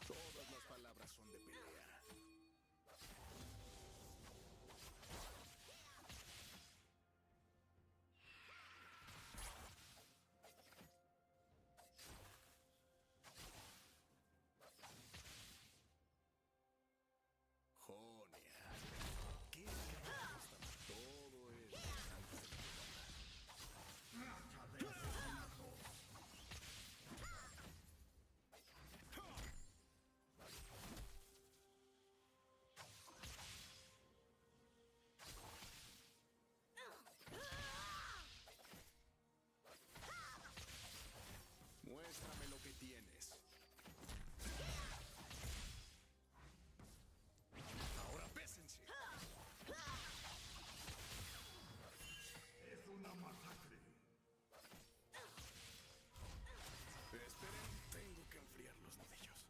Todas las palabras son de pelea. Jonia. ¿Qué carajos está? Todo es antes de la Racha de asesinato. Muéstrame lo que tienes. Ahora bésense. Es una masacre. Esperen, tengo que enfriar los nudillos.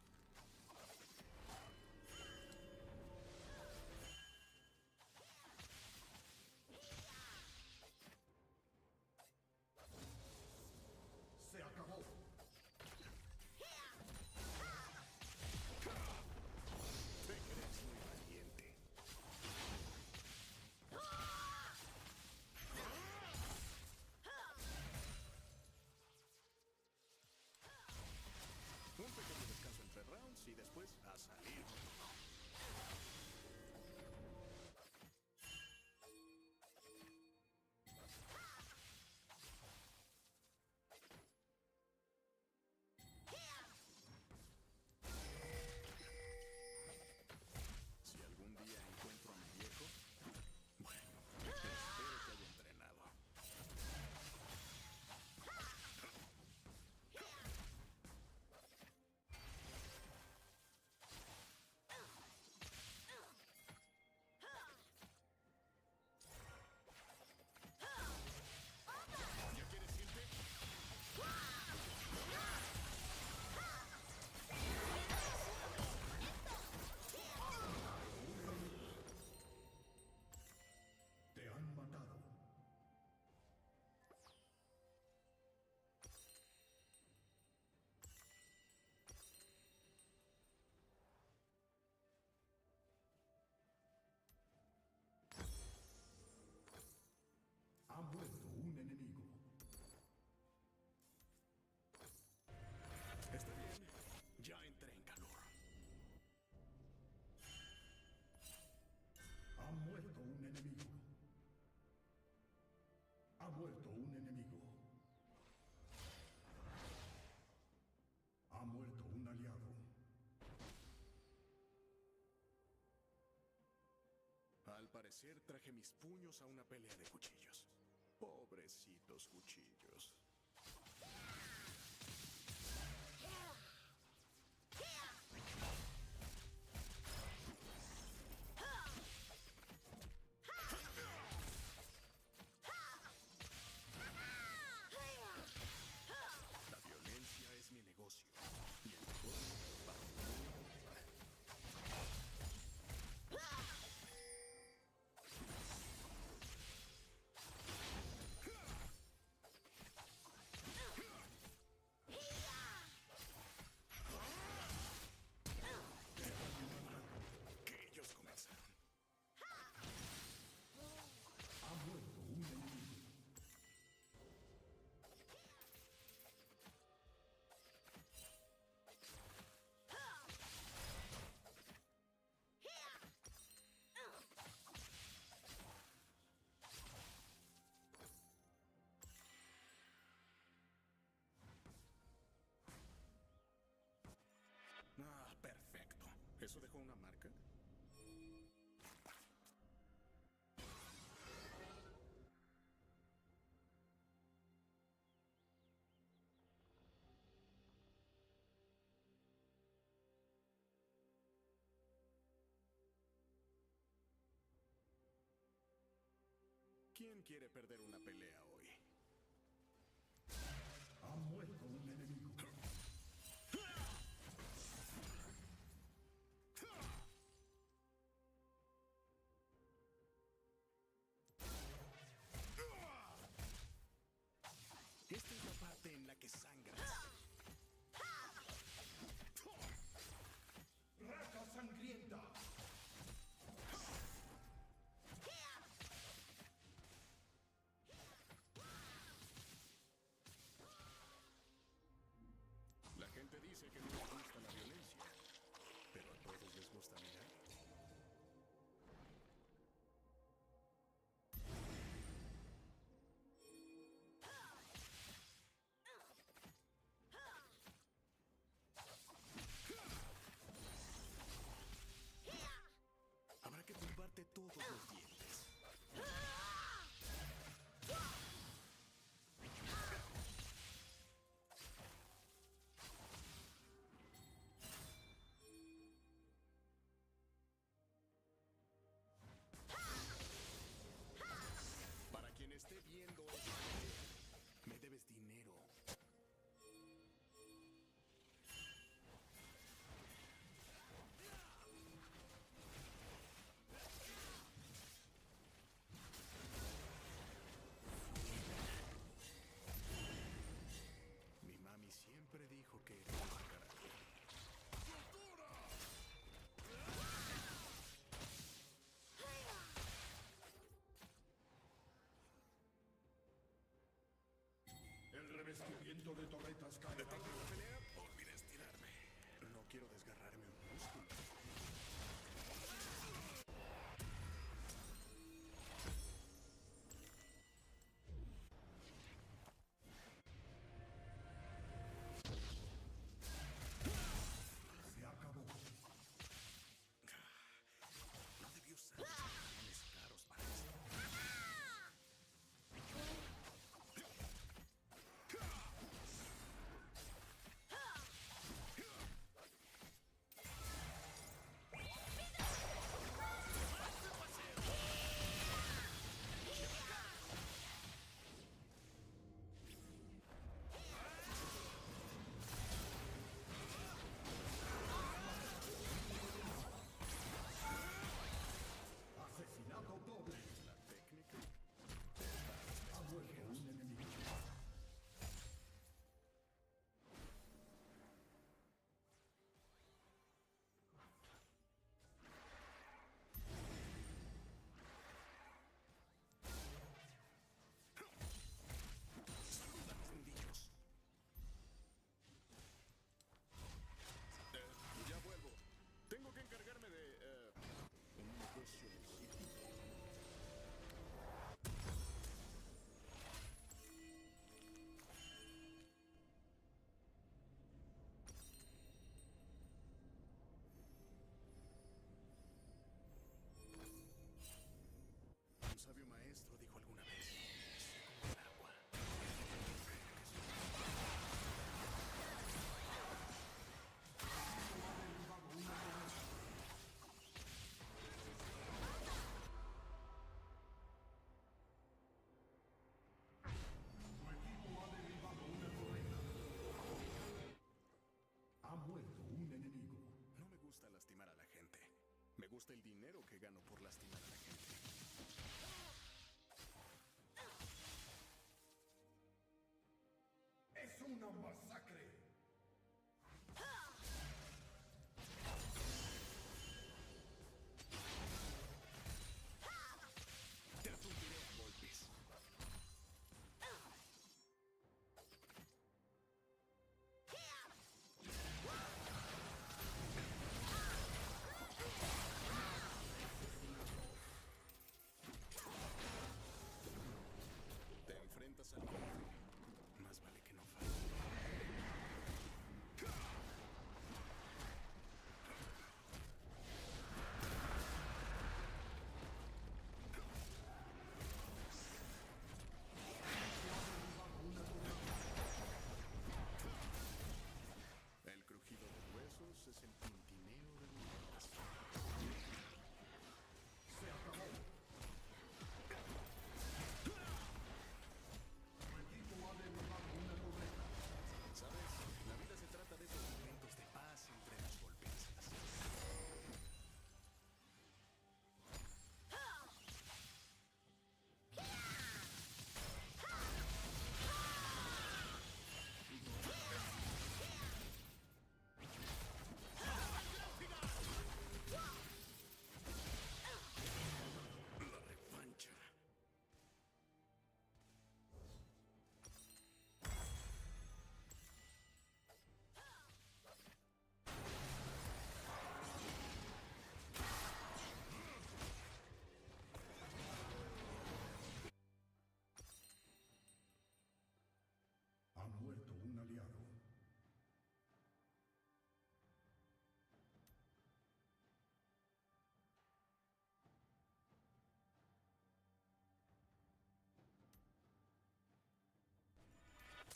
Se acabó. Te crees muy valiente. Un pequeño descanso entre rounds y después a salir con todo. Si algún día encuentro a mi viejo, bueno, espero que haya entrenado. ¿Ya quieres irte? Te han matado. Ha muerto un enemigo. Está bien, ya entré en calor. Ha muerto un enemigo. Ha muerto un enemigo. Ha muerto un aliado. Al parecer traje mis puños a una pelea de cuchillos. Pobrecitos cuchillos. La violencia es mi negocio. Y el negocio va muy bien. ¿Eso dejó una marca? ¿Quién quiere perder una pelea hoy? Ha muerto un enemigo. Esta es la parte en la que sangras. ¡Raca sangrienta! La gente dice que no les gusta la violencia, pero a todos les gusta mirar. Habrá que tumbarte todos los dientes. Para quien esté viendo esto, me debes dinero. Mi mami siempre dijo que era un carácter. El revestimiento de torretas cae. ¿Detengo la pelea? Olvidé estirarme. No quiero desgarrarme un músculo. Se acabó. No debí usar pantalones caros para esto. Asesinato doble. La técnica. Ha muerto un enemigo. Saluda, mis nudillos. Ya vuelvo. Tengo que encargarme de un negocio en el sitio. Un sabio maestro dijo alguna vez: sé como el agua. Tu equipo ha derribado una torreta. Ha muerto un enemigo. No me gusta lastimar a la gente. Me gusta el dinero que gano por lastimar a la gente. ¡Es una masacre! Te atundiré a golpes. Te enfrentas al golpe. Más vale que no falle.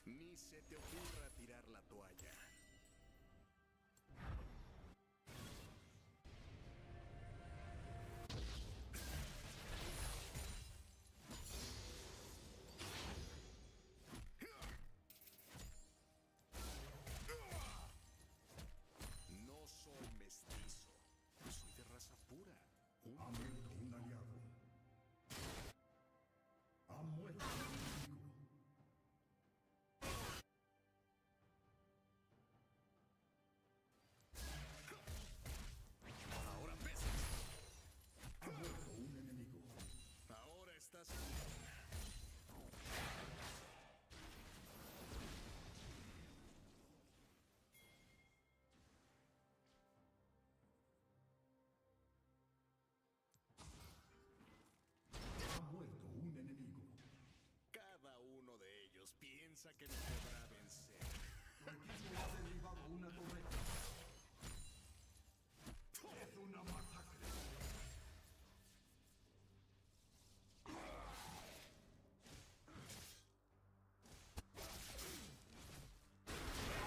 Ni se te ocurra tirar la toalla. No soy mestizo. Soy de raza pura. Ha muerto un aliado. Ha muerto un enemigo. Ahora pesa. Ha muerto un enemigo. Ahora estás. Ha muerto un enemigo. Cada uno de ellos piensa que me podrá vencer. Tu equipo ha derribado una torreta. Es una masacre.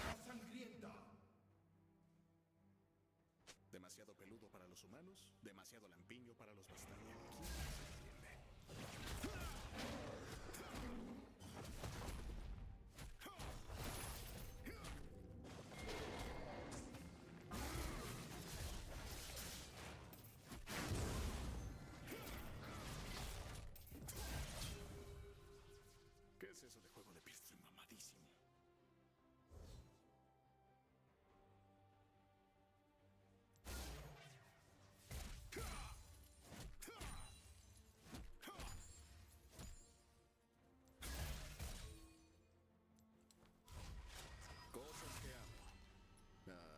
¡La sangrienta! Demasiado peludo para los humanos, demasiado lampiño para los bastardos. ¿Quién se entiende? ¿Qué es eso de juego de pies? Estoy mamadísimo. Cosas que amo.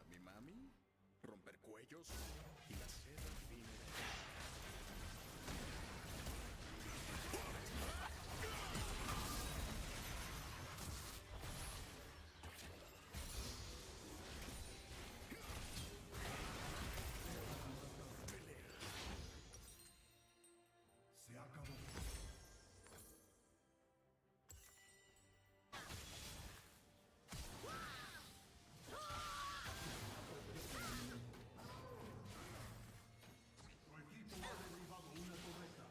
Mi mami, romper cuellos y la seda fina. Se acabó. Tu equipo ha derribado una torreta.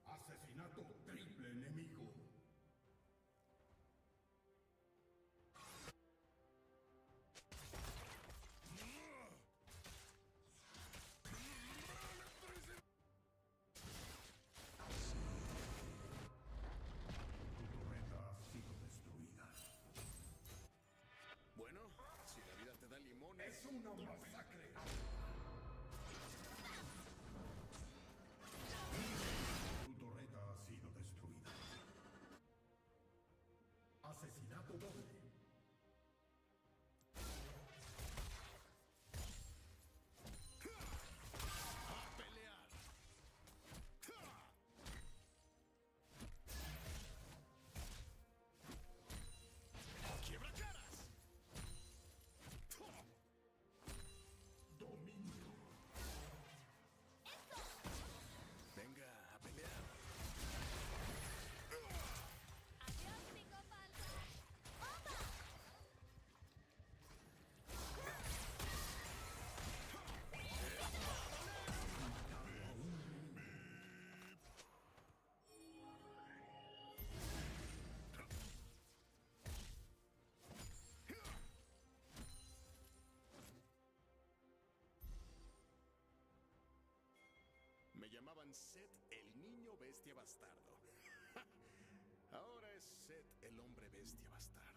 Asesinato triple enemigo. Tu torreta ha sido destruida. Bueno, si la vida te da limones. Es una masacre. Tu torreta ha sido destruida. Asesinato doble. ¡A pelear! ¡Quiebra caras! Dominio. Venga, a pelear. ¡Adiós, psicópata! ¡Opa! Me llamaban Seth el niño bestia bastardo. Ahora es Seth el hombre bestia bastardo.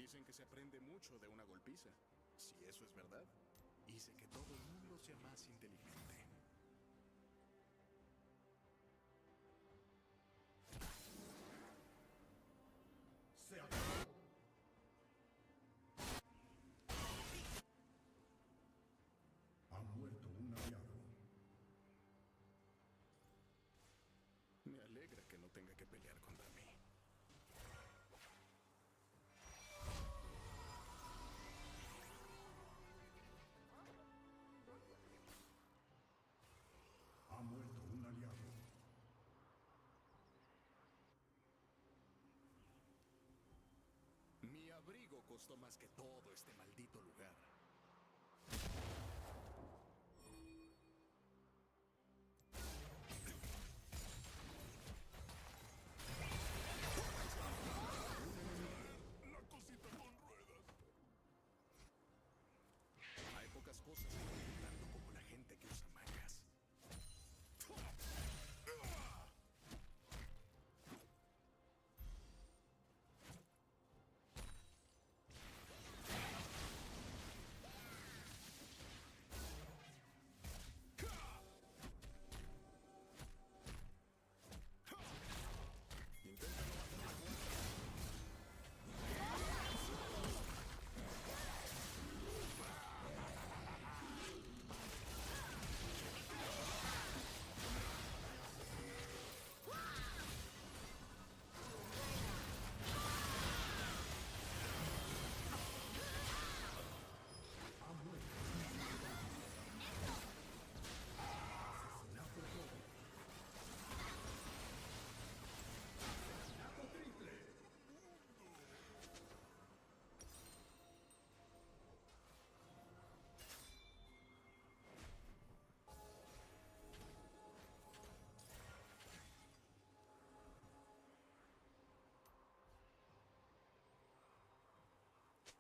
Dicen que se aprende mucho de una golpiza. Si eso es verdad, hice que todo el mundo sea más inteligente. Se acabó. Ha muerto un aliado. Me alegra que no tenga que pelear contra mí. Ha muerto un aliado. Mi abrigo costó más que todo este maldito lugar. La cosita con ruedas. Hay pocas cosas que duelen tanto como la gente que usa mangas.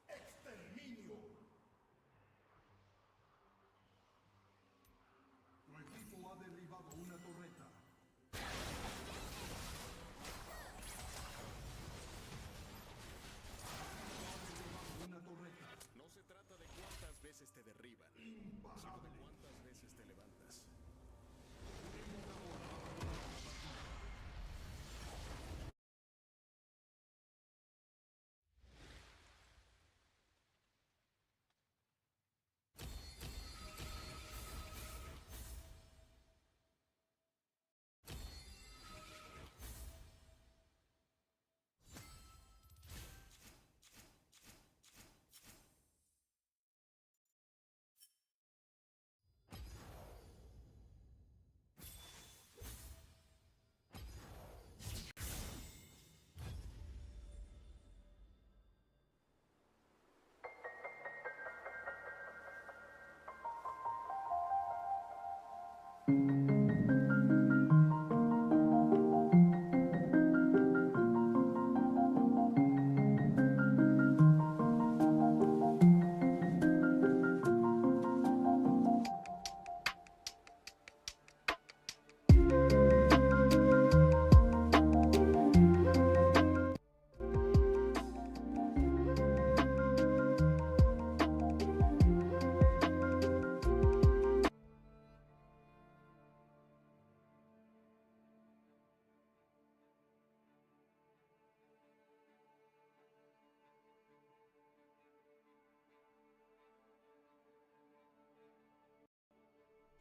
¡Exterminio! Tu equipo ha derribado una torreta. Una torreta. No se trata de cuántas veces te derriban, sino de cuántas veces te levantas.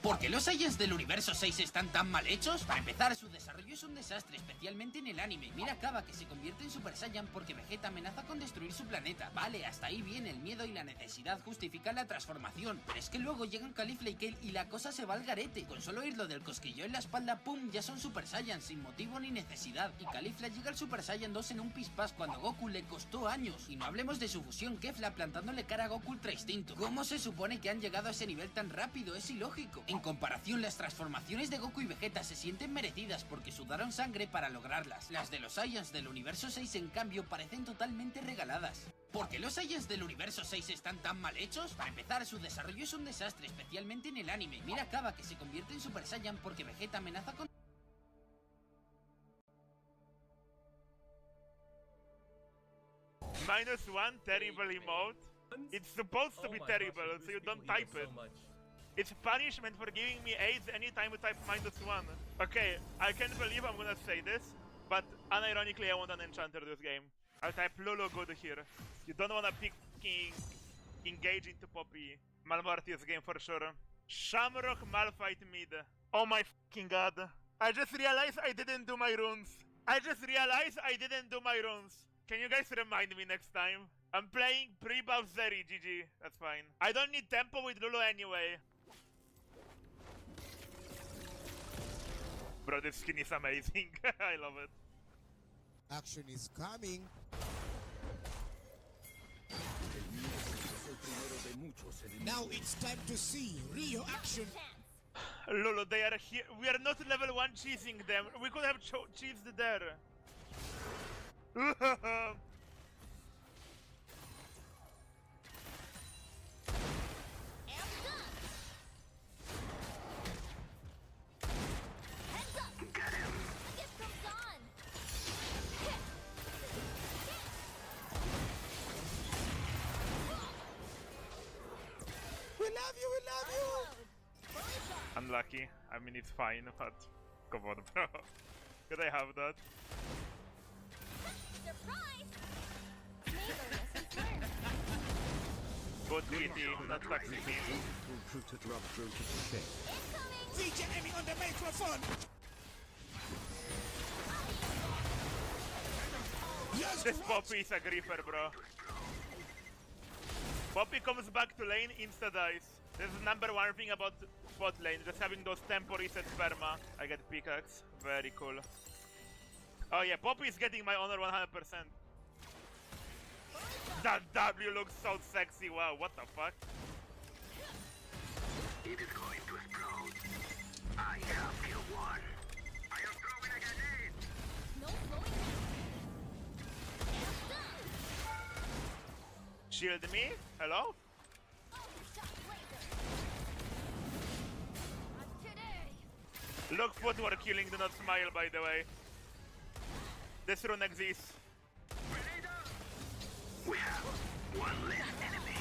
¿Por qué los aliens del universo 6 están tan mal hechos? Para empezar, su desarrollo es un desastre, especialmente en el anime. Mira a Kaba, que se convierte en Super Saiyan porque Vegeta amenaza con destruir su planeta. Vale, hasta ahí bien, el miedo y la necesidad justifican la transformación. Pero es que luego llegan Caulifla y Kale y la cosa se va al garete. Con solo oírlo del cosquilleo en la espalda, ¡pum!, ya son Super Saiyan, sin motivo ni necesidad. Y Caulifla llega al Super Saiyan 2 en un pispás cuando Goku le costó años. Y no hablemos de su fusión Kefla plantándole cara a Goku Ultra Instinto. ¿Cómo se supone que han llegado a ese nivel tan rápido? Es ilógico. En comparación, las transformaciones de Goku y Vegeta se sienten merecidas porque sudaron sangre para lograrlas. Las de los Saiyans del universo 6, en cambio, parecen totalmente regaladas. ¿Por qué los aliens del universo 6 están tan mal hechos? Para empezar, su desarrollo es un desastre, especialmente en el anime. Mira a Kaba, que se convierte en Super Saiyan porque Vegeta amenaza con... -1 terrible emote. It's supposed to be terrible, so you don't type it. It's punishment for giving me AIDS anytime you type -1. Okay, I can't believe I'm gonna say this, but unironically I want an enchanter this game. I'll type Lolo good here. You don't wanna pick engage into Poppy. Malmartius game for sure. Shamrock Malphite mid. Oh my fucking god. I just realized I didn't do my runes. Can you guys remind me next time? I'm playing pre-buff Zeri, GG. That's fine. I don't need tempo with Lulu anyway. Bro, this skin is amazing. I love it. Action is coming. Now it's time to see Rio action. Lulu, they are here. We are not level 1 cheesing them. We could have cheesed there. We love you. Unlucky. I mean, it's fine, but come on, bro. Could I have that? Surprise! Neither lessons learned. Good kitty, not toxicity. DJ Emmy on the microphone. Yes, This Poppy is a griefer, bro. Poppy comes back to lane, insta dies. This is number 1 thing about bot lane, just having those tempo reset perma. I get pickaxe, very cool. Oh yeah, Poppy is getting my honor 100%. That W looks so sexy, wow, what the fuck? It is going to explode. I have killed one. I am throwing a grenade. No slowing down. Shield me? Hello? Look, footwork killing, do not smile, by the way. This rune exists. We have one less enemy.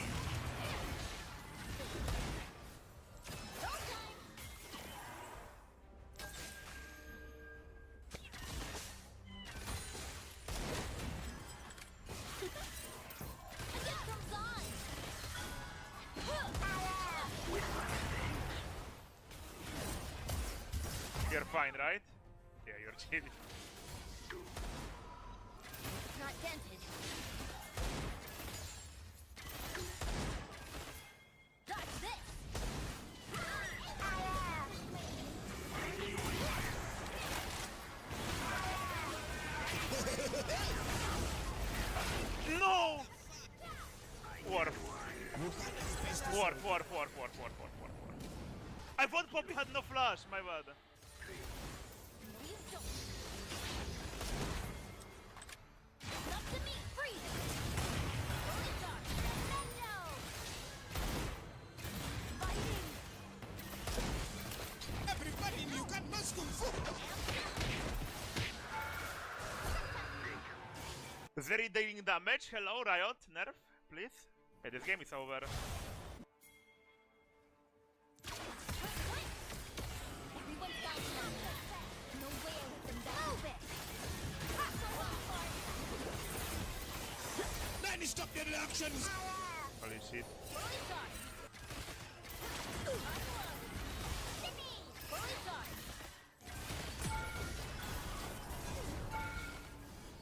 You're fine, right? Yeah, you're chilling. Not dented. Dodge this. No! Warp. I thought Poppy had no flash, my bad. Everybody in Uganda must kung fu. Very dealing damage. Hello, Riot. Nerf, please. Okay, this game is over. Nanny, stop your reactions. Holy shit.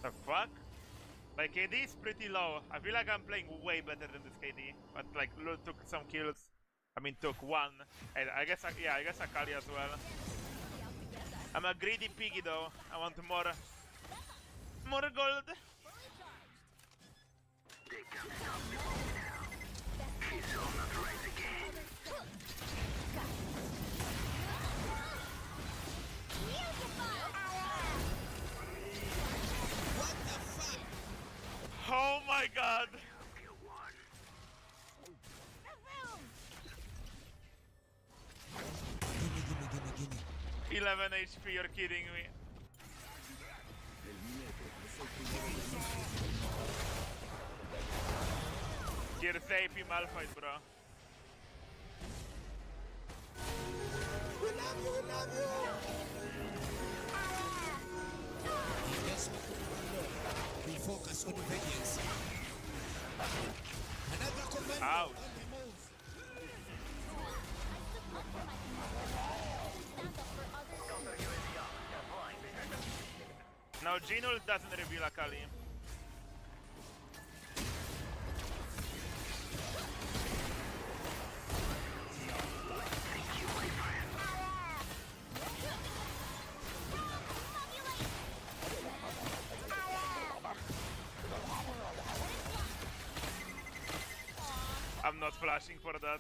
The fuck? My KD is pretty low. I feel like I'm playing way better than this KD. But like, Lul took some kills. I mean, took one. And I guess, yeah, I guess Akali as well. I'm a greedy piggy though. I want more gold. They can't stop me now. She's all not right again. What the fuck? Oh my god! 11 HP, you're kidding me. Here's AP Malphite, bro. We love you, we love you! Yes, we focus on obedience. Another command Ouch. on the move. Now Genul doesn't reveal Akali. I'm not flashing for that.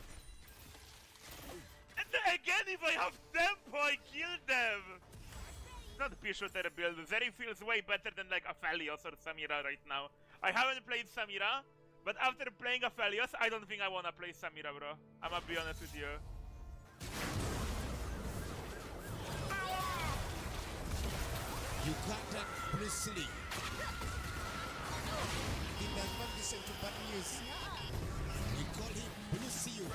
And again, if I have tempo, I kill them! Not P-Shooter build. Zeri feels way better than like Aphelios or Samira right now. I haven't played Samira, but after playing Aphelios, I don't think I wanna play Samira, bro. I'ma be honest with you. You can't Bruce Lee. He does not listen to bad news. We call him Bruce you.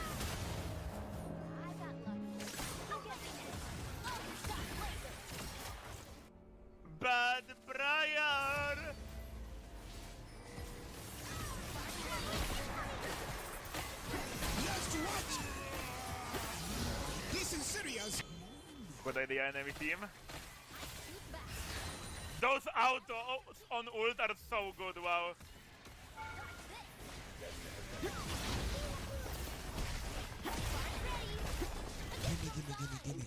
Bad Briar! Just watch! This is serious. Good idea, enemy team. Those autos on ult are so good, wow. Gimme.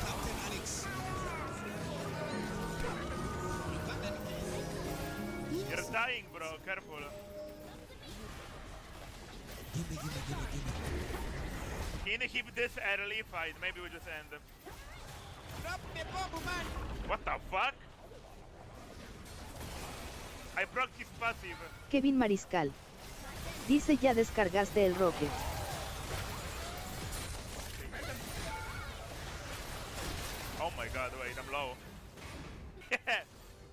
Captain Alex. You're dying, bro, careful. Gimme. Inhib this early fight, maybe we just end. Drop the bomb, man. What the fuck? I broke his passive. Kevin Mariscal. Dice ya descargaste el Rocket. Oh my god, wait, I'm low. Yeah,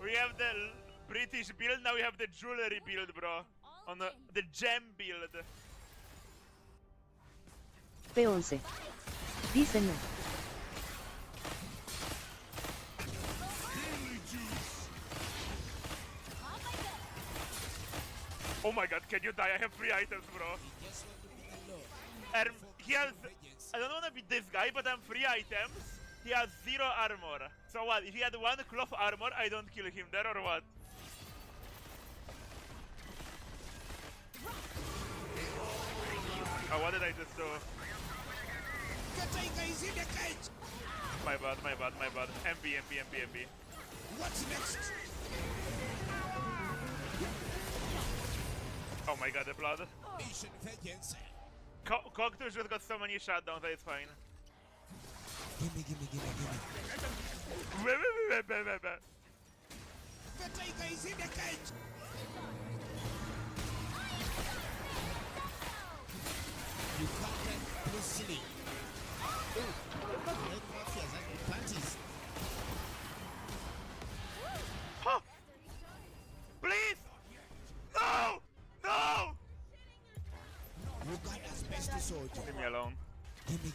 we have the British build, now we have the jewelry build, bro. On the gem build. P11. Dice no. Oh my god, can you die? I have 3 items, bro. He has... I don't wanna be this guy, but I'm 3 items. He has 0 armor. So what, if he had 1 cloth armor, I don't kill him there, or what? Oh, what did I just do? Is in the cage. My bad. MB. What's next? Oh my god, the blood. Nation vengeance. Coctus just got so many shutdowns that it's fine. Gimme. The tiger is in the cage. You can't Bruce Lee. Red Mafia's at panties. Huh. Please! No! No! Uganda's best soldier. Leave me alone. Gimme.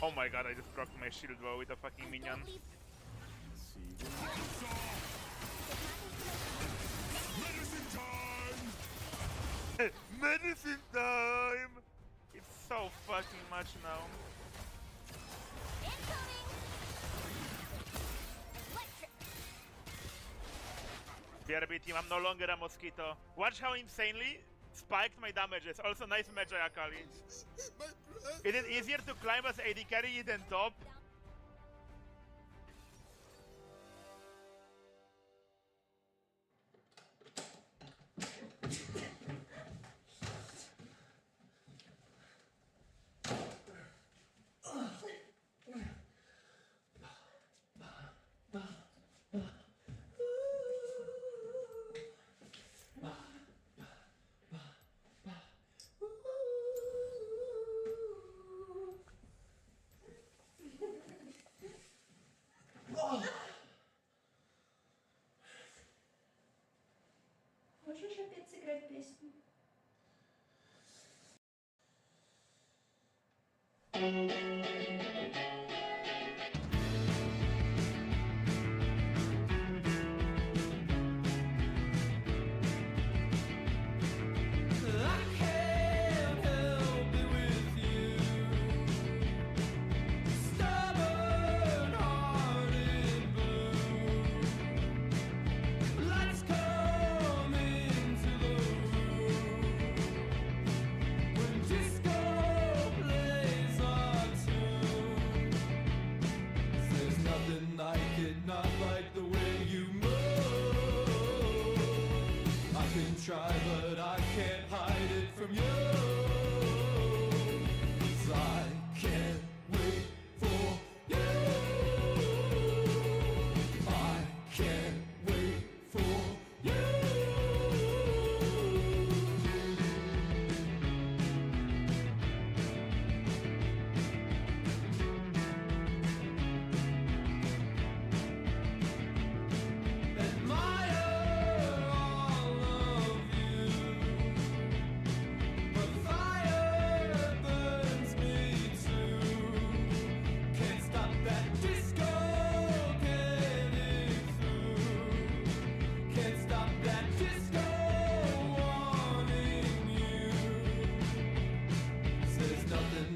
Oh my god, I just broke my shield, bro, with a fucking minion. Medicine time! It's so fucking much now. BRB team, I'm no longer a mosquito. Watch how insanely spiked my damages. Also nice Magi Akali. It is easier to climb as AD carry than top. listen. Try, but I can't hide it from you. 'Cause I can't wait for you. I can't wait for you.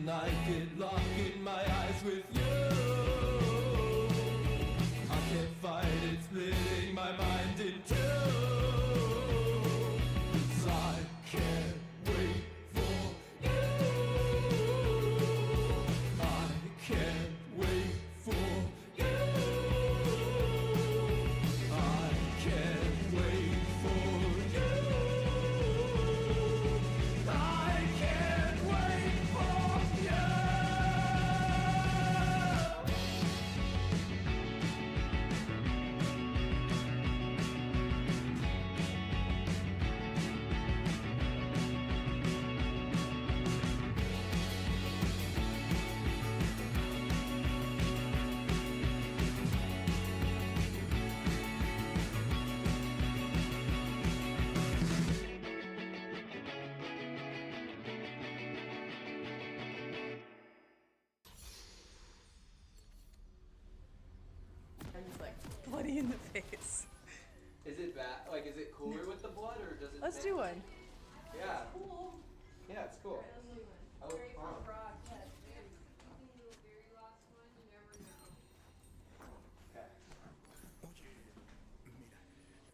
I get locked in my eyes with you. I can't fight it, splitting my mind in two. 'Cause I can't wait for you. I can't wait for you. I can't wait for you. I can't wait for you. I'm just like bloody in the face. Is it bad? Like, is it cooler with the blood, or does it? Let's do one. Yeah. Yeah, it's cool. I look fun.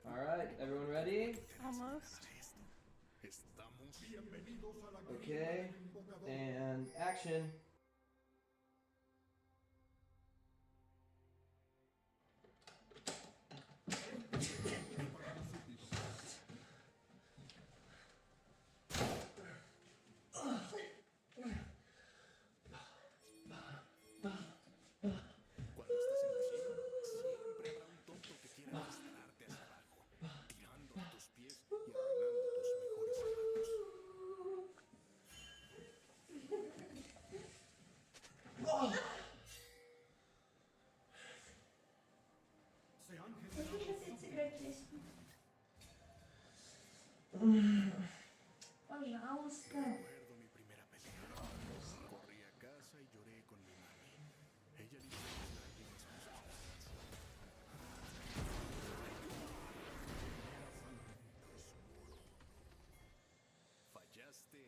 All right, everyone ready? Almost. Okay, and action. Cuando estás en la gym, siempre habrá un tonto que quiera arrastrarte hacia abajo, tirando a tus pies y arruinando tus mejores zapatos. Se han Recuerdo mi primera pelea. Corrí a casa y lloré con mi mami. Ella limpió las lágrimas con sus manos. Fallaste.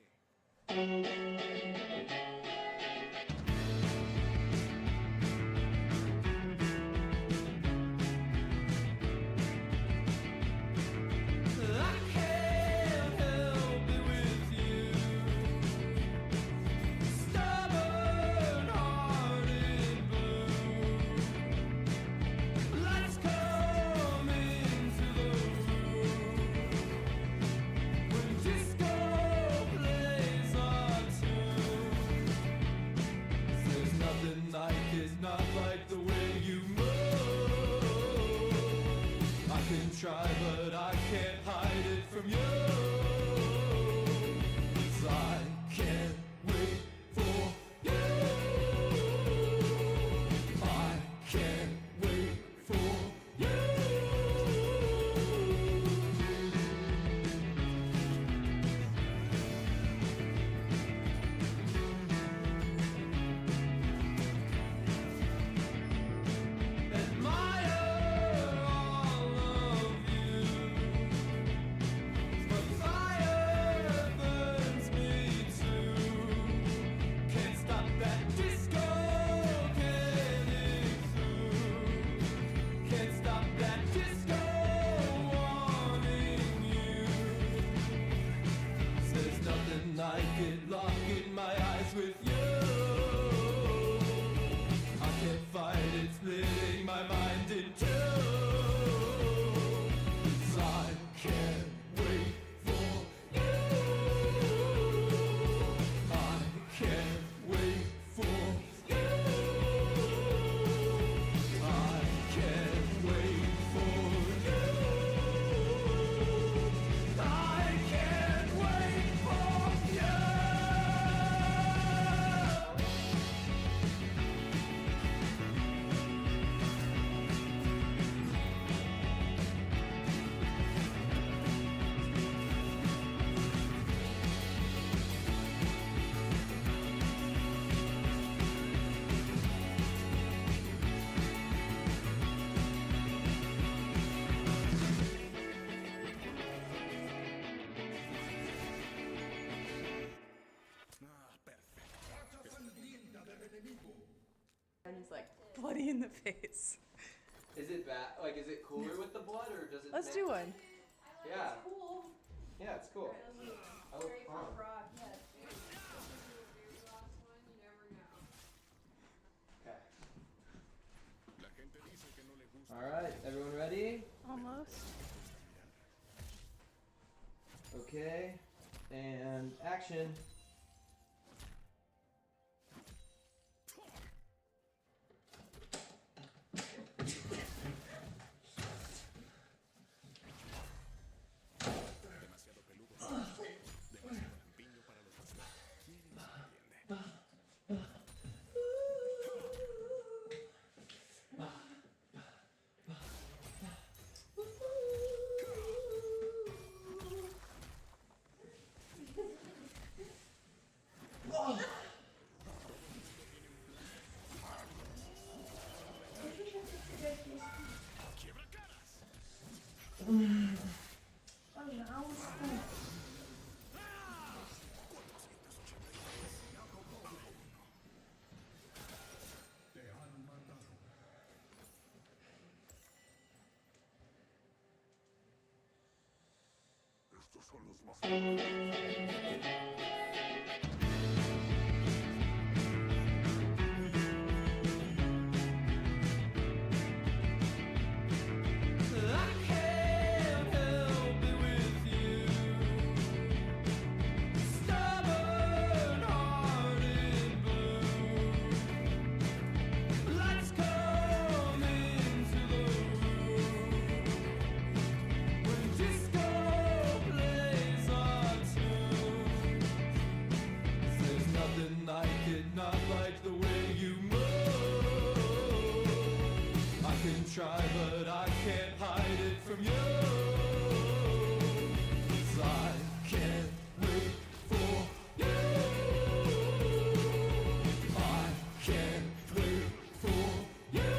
Try, but I can't hide it from you. 'Cause I can't wait for you. I can't wait for you. like bloody in the face. Is it bad? Like, is it cooler with the blood, or does it? Let's do one. Yeah. Yeah, it's cool. Oh, fun. Okay. All right, everyone ready? Almost. Okay, and action. Estos son los más... Try, but I can't hide it from you. 'Cause I can't wait for you. I can't wait for you.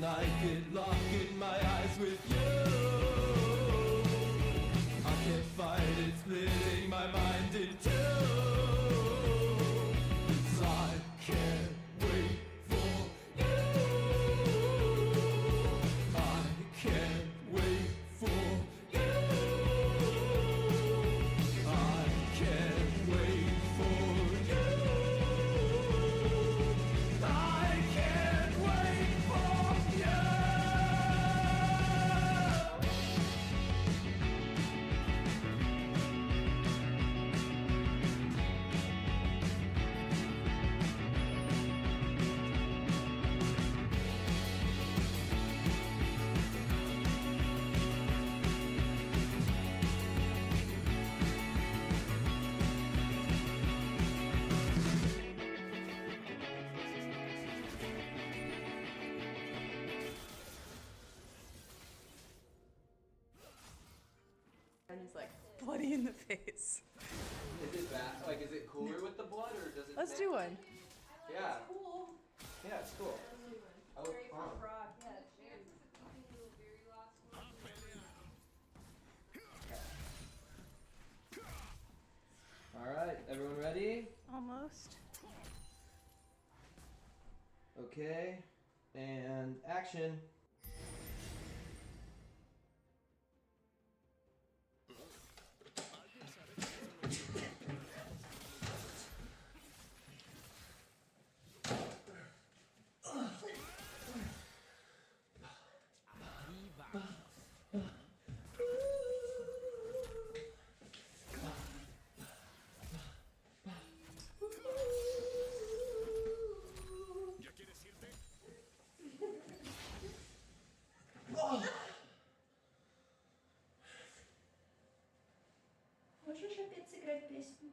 I get locked in my eyes with you. I can't fight it, splitting my mind in two. 'Cause I can't wait for you. I can't wait for you. I can't wait for you. I can't wait for you. And he's like bloody in the face. Is it bad? Like, is it cooler with the blood, or does it? Let's do one. Yeah. Yeah, it's cool. Oh, fun. All right, everyone ready? Almost. Okay, and action. Можешь опять сыграть песню?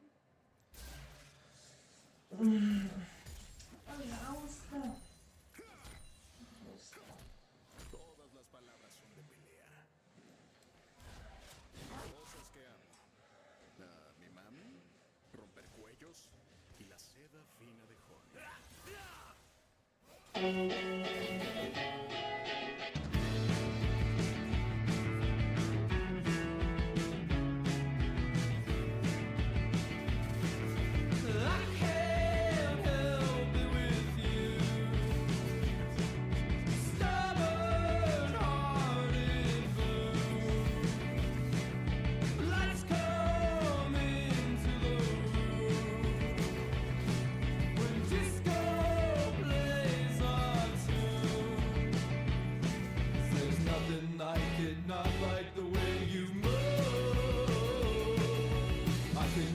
Пожалуйста. Todas las palabras son de pelea. Cosas que amo. Mi mami, romper cuellos y la seda fina de Holly.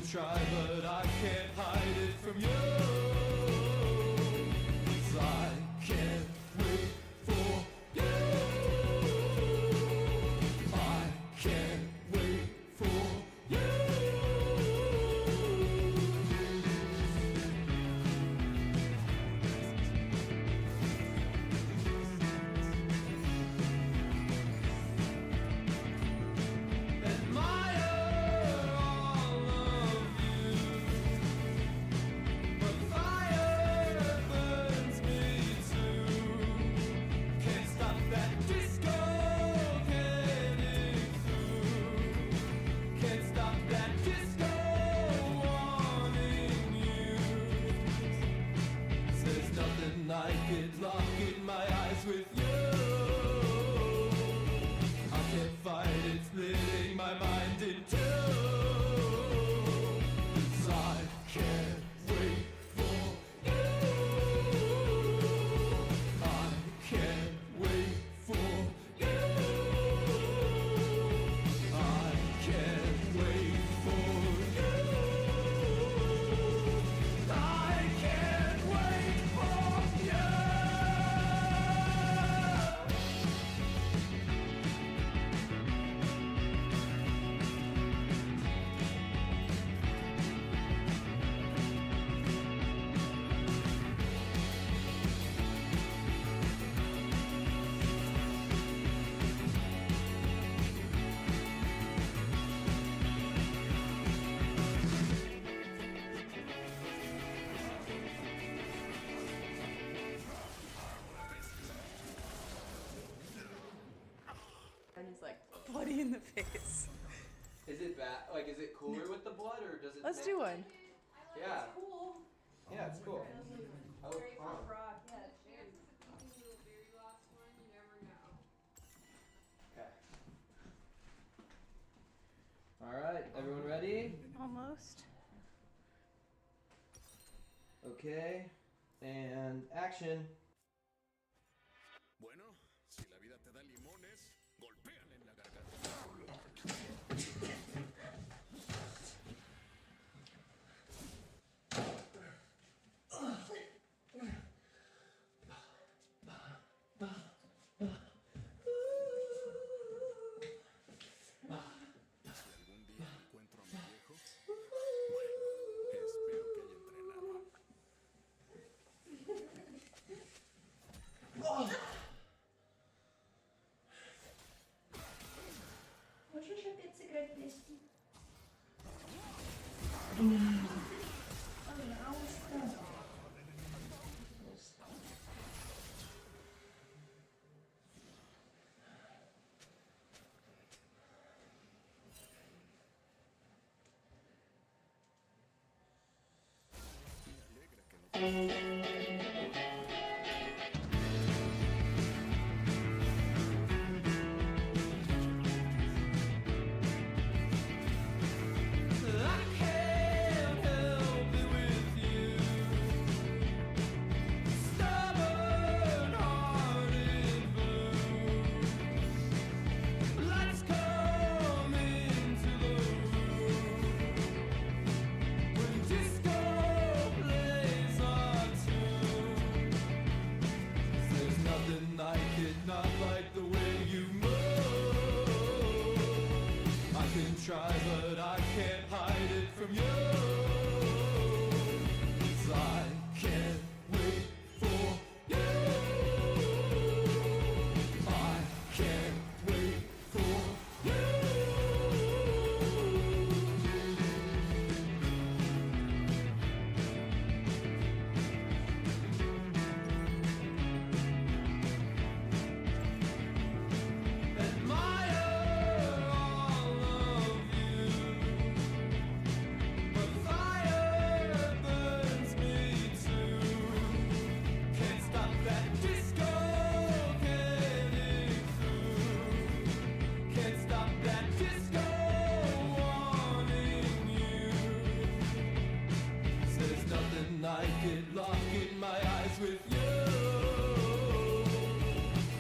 Try, but I can't hide it from you. 'Cause I can't wait for you. I can't wait for you. Like it, locking my eyes with you. I can't fight it, splitting my mind in two. 'Cause I can't wait for you. I can't wait for you. I can't wait for you. I can't wait for you. And he's like, bloody in the face. Is it bad? Like, is it cooler with the blood, or does it? Let's do one. Yeah. Cool. Yeah, it's cool. I look fun. Okay. All right, everyone ready? Almost. Okay, and action. Bueno, si la vida te da limones, golpéale en la garganta. Si algún día encuentro a mi viejo, bueno, espero que haya entrenado. Можешь опять сыграть песню? Пожалуйста. When disco plays on from you. 'Cause I can't wait for you. I can't wait for you. Admire all of you, but fire burns me too. Can't stop that disco getting through. Can't stop that disco wanting you. There's nothing I could lock in my eyes with you.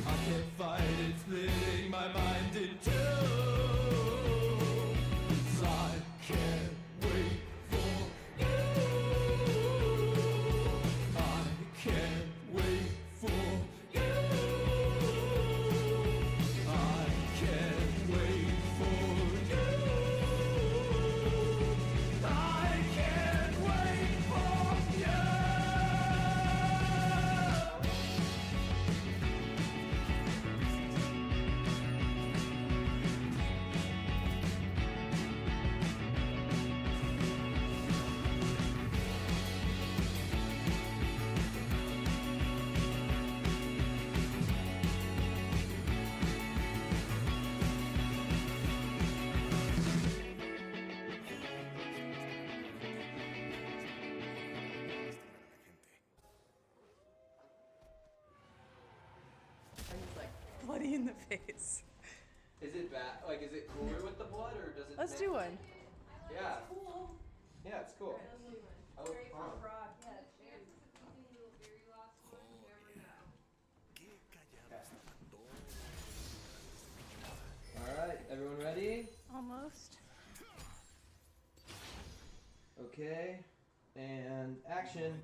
I can't fight it, splitting my mind in two. 'Cause I can't wait for you. I can't wait for you. I can't wait for you. I can't wait for you. I'm just like bloody in the face. Is it bad? Like, is it cooler with the blood, or does it? Let's do one. Yeah. Yeah, it's cool. I look calm. All right, everyone ready? Almost. Okay, and action.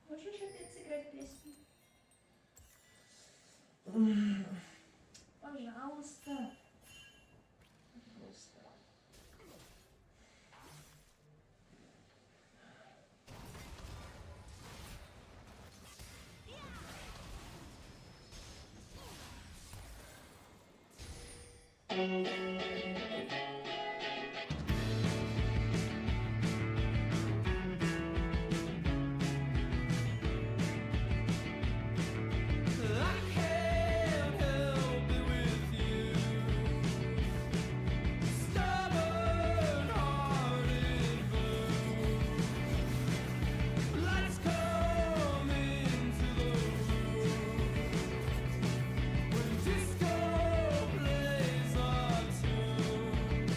Можешь опять сыграть песню? Пожалуйста. Пожалуйста. I can't help it with you. Stubborn-hearted blue. Lights come into the room when disco plays our tune.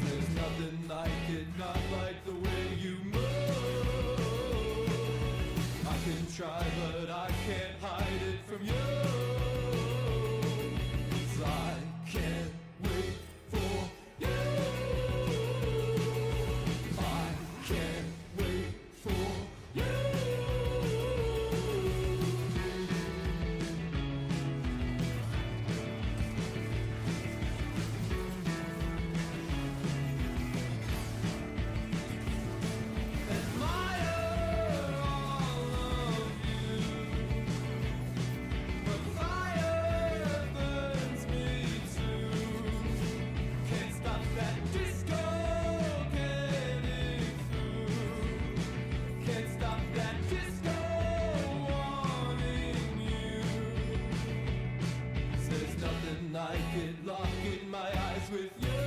There's nothing I could not like the way you move. I can try, but I can't hide it from you. 'Cause I can't wait for you. I can't wait for you. Admire all of you, but fire burns me too. Can't stop that disco getting through. Can't stop that disco wanting you. There's nothing I could lock in my eyes with you.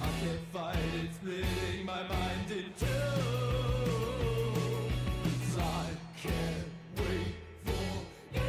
I can't fight it, splitting my mind in two. 'Cause I can't wait for you.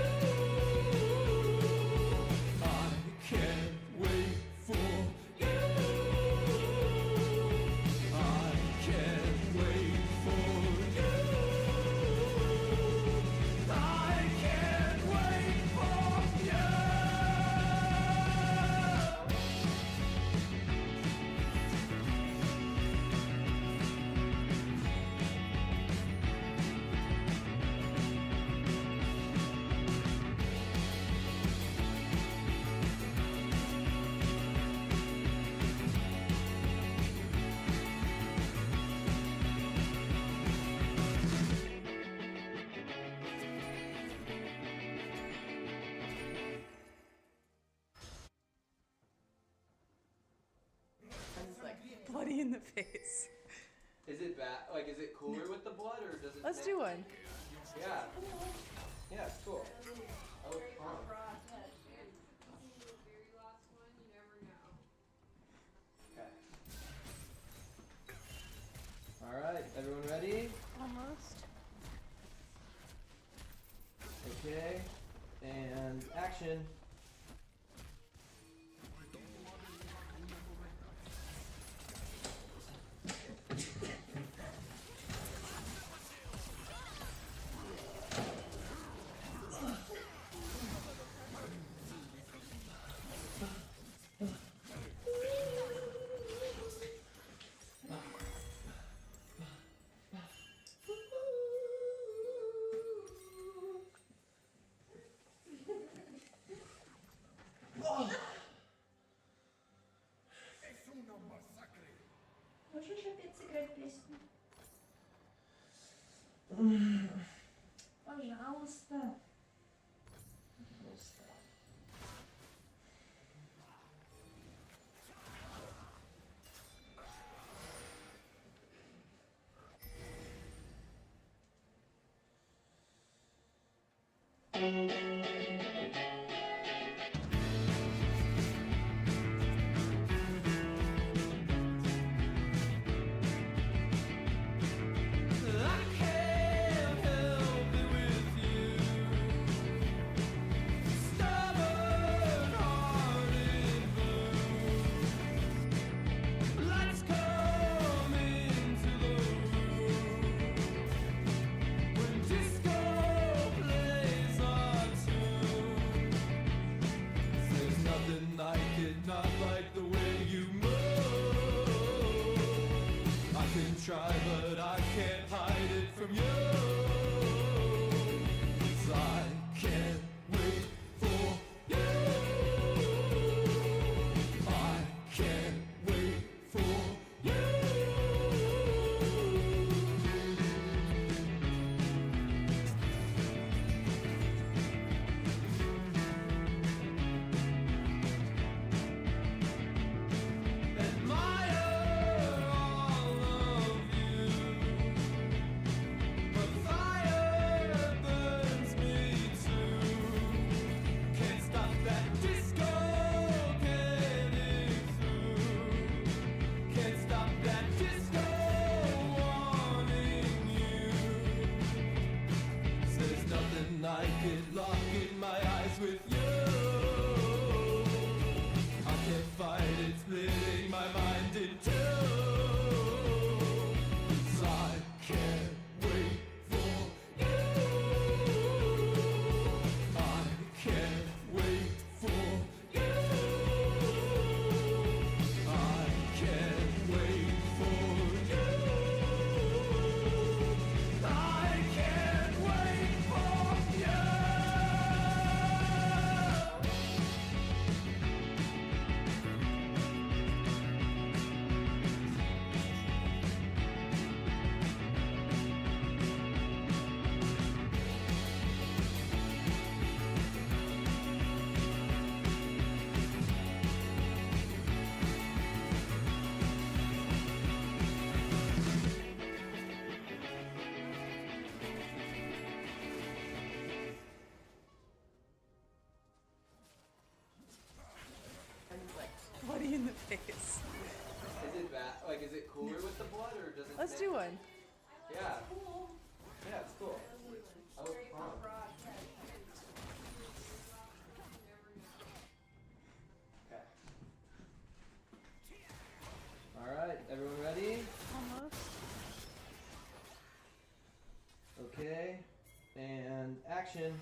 bloody in the face. Is it bad? Like, is it cooler with the blood, or does it? Let's do one. Yeah. Yeah, it's cool. I look fun. Okay. All right, everyone ready? Almost. Okay. And action. Можешь опять сыграть песню? Пожалуйста. Try, but I can't hide it from you. 'Cause I can't wait for you. I can't wait for you. I could lock in my eyes with you. I can't fight it, splitting my mind in two. 'Cause I can't wait for you. I can't wait for you. I can't wait for you. I can't wait for you. Bloody in the face. Is it bad? Like, is it cooler with the blood, or does it? Let's do one. Yeah. Yeah, it's cool. I look fun. Okay. All right, everyone ready? Almost. Okay. And action.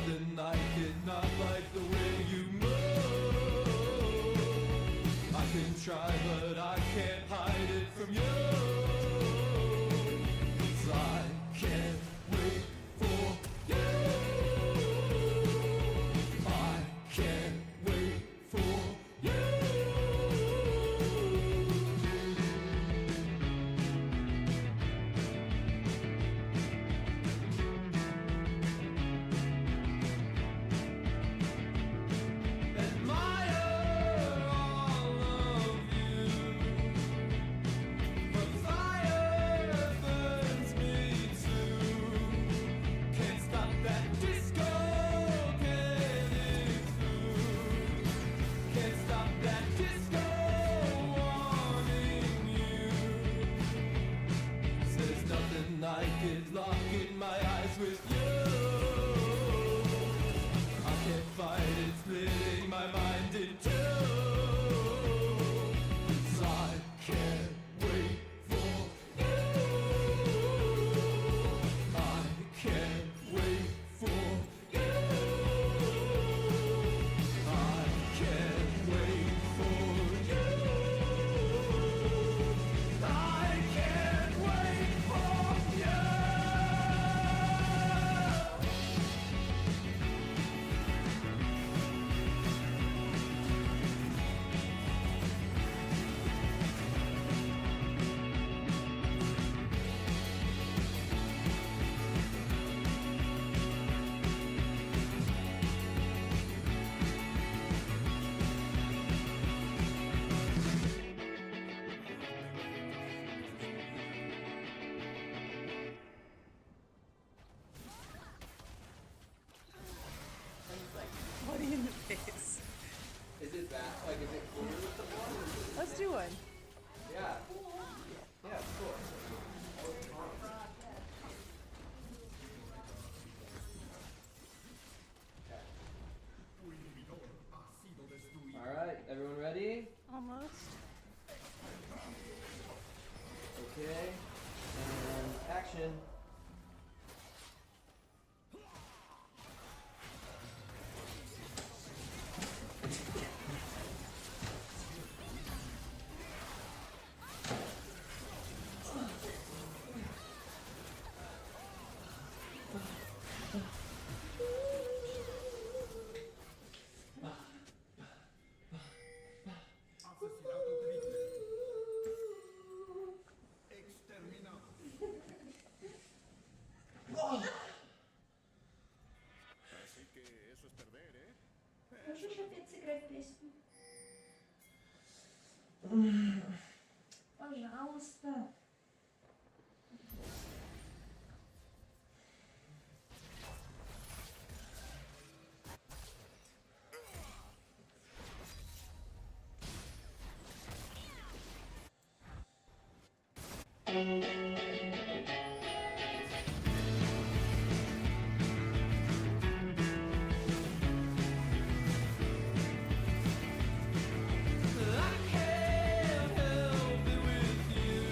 nothing I cannot like the way you move. I can try, but I can't hide it from you. 'Cause I can't wait for you. I can't wait for you. Admire all of you. But fire burns me too. Can't stop that disco getting through. Can't stop that disco wanting you. There's nothing I could lock in my eyes with you. I can't fight it, splitting my mind in two. 'Cause I can't wait for you. I can't wait for you. I can't wait for you. I can't wait for you. Body in the face. Is it that? Like, is it cooler with the ball? Let's do one. Yeah. Yeah, of course. Alright, everyone ready? Almost. Okay. And action. Así que eso es perder, ¿eh? Можешь опять сыграть песню? Пожалуйста. I can't help it with you.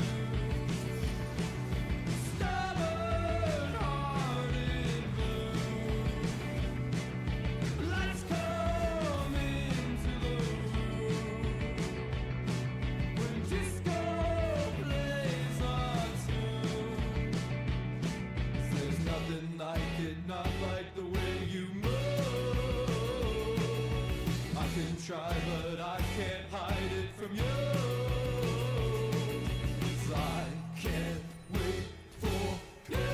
Stubborn hearted blue. Lights come into the room. When disco plays our tune. There's nothing I cannot like the way you move. I can try, but I can't hide it from you. 'Cause I can't wait for you.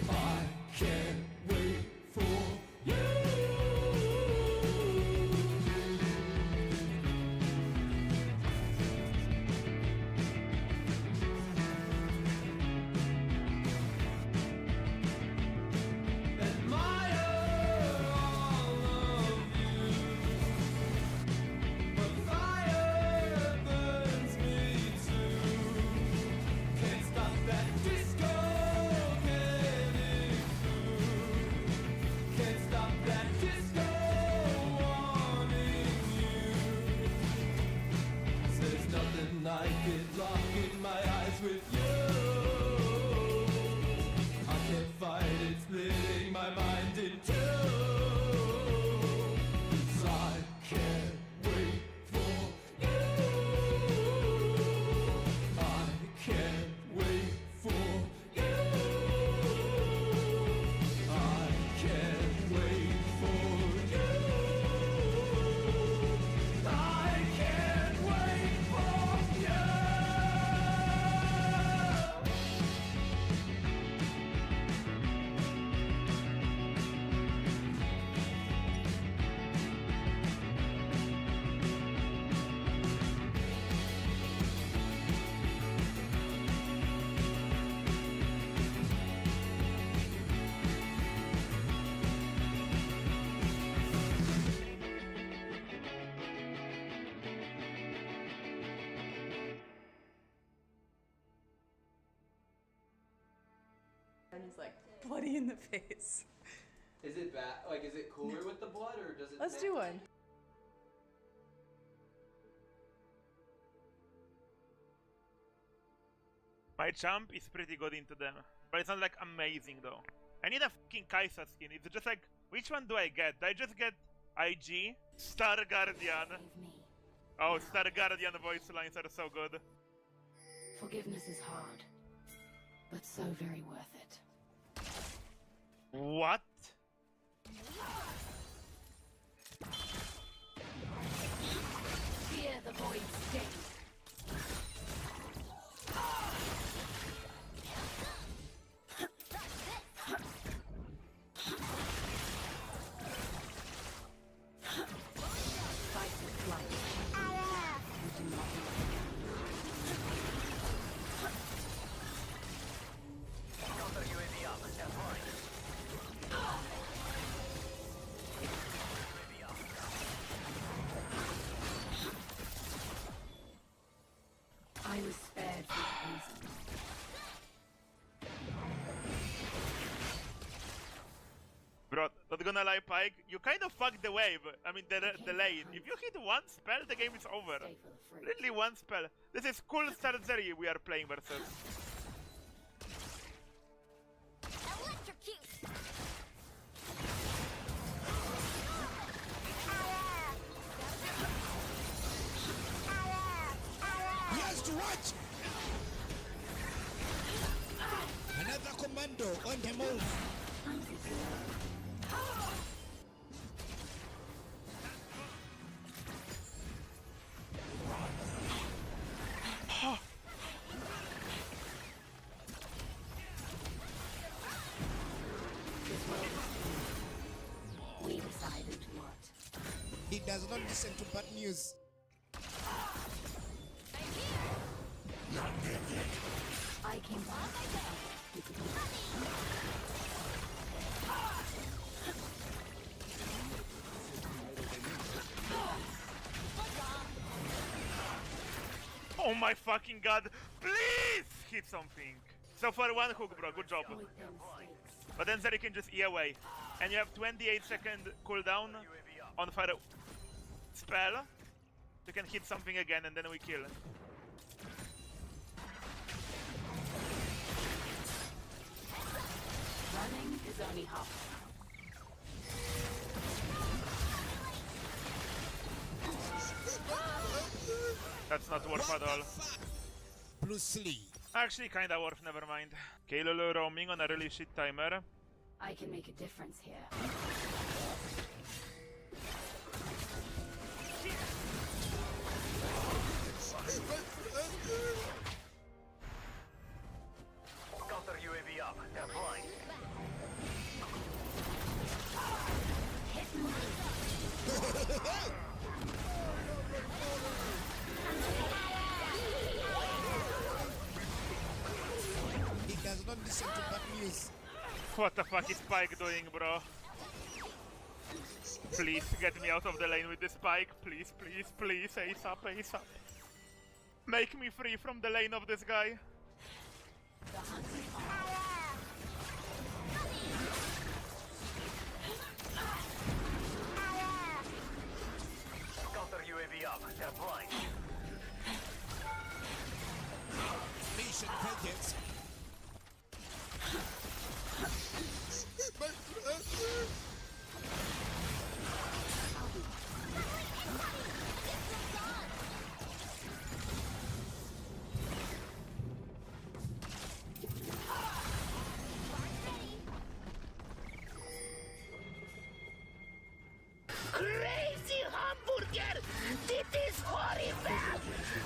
I can't wait for you. Admire all of you. bloody in the face. Is it bad? Like, is it cooler with the blood, or does it? Let's do one. My champ is pretty good into them, but it's not like amazing though. I need a fucking Kaisa skin. It's just like, which one do I get? Do I just get IG? Star Guardian. Oh, Star Guardian voice lines are so good. Forgiveness is hard, but so very worth it. What? Fear the void's sting. I was spared for a reason. Bro, not gonna lie, Pike, you kind of fucked the wave. I mean, the lane. If you hit one spell, the game is over. Literally one spell. This is cool surgery we are playing versus. Electrocute. Yes, to watch! Another commando on the move. We decided what? He does not listen to bad news. I came back. Oh my fucking god! Please hit something! So for one hook, bro, good job. But then Zeri can just E away. And you have 28-second cooldown on fire spell. You can hit something again and then we kill. Running is only half. That's not worth at all. Bruce Lee. Actually, kinda worth, never mind. Okay, Lulu roaming on a really shit timer. I can make a difference here. Counter UAV up. They're flying. He does not listen to bad news. What the fuck is Spike doing, bro? Please get me out of the lane with this Spike. Please, please, please. ASAP, ASAP. Make me free from the lane of this guy. Counter UAV up. They're flying. Mission targets. Crazy hamburger! This is horrible!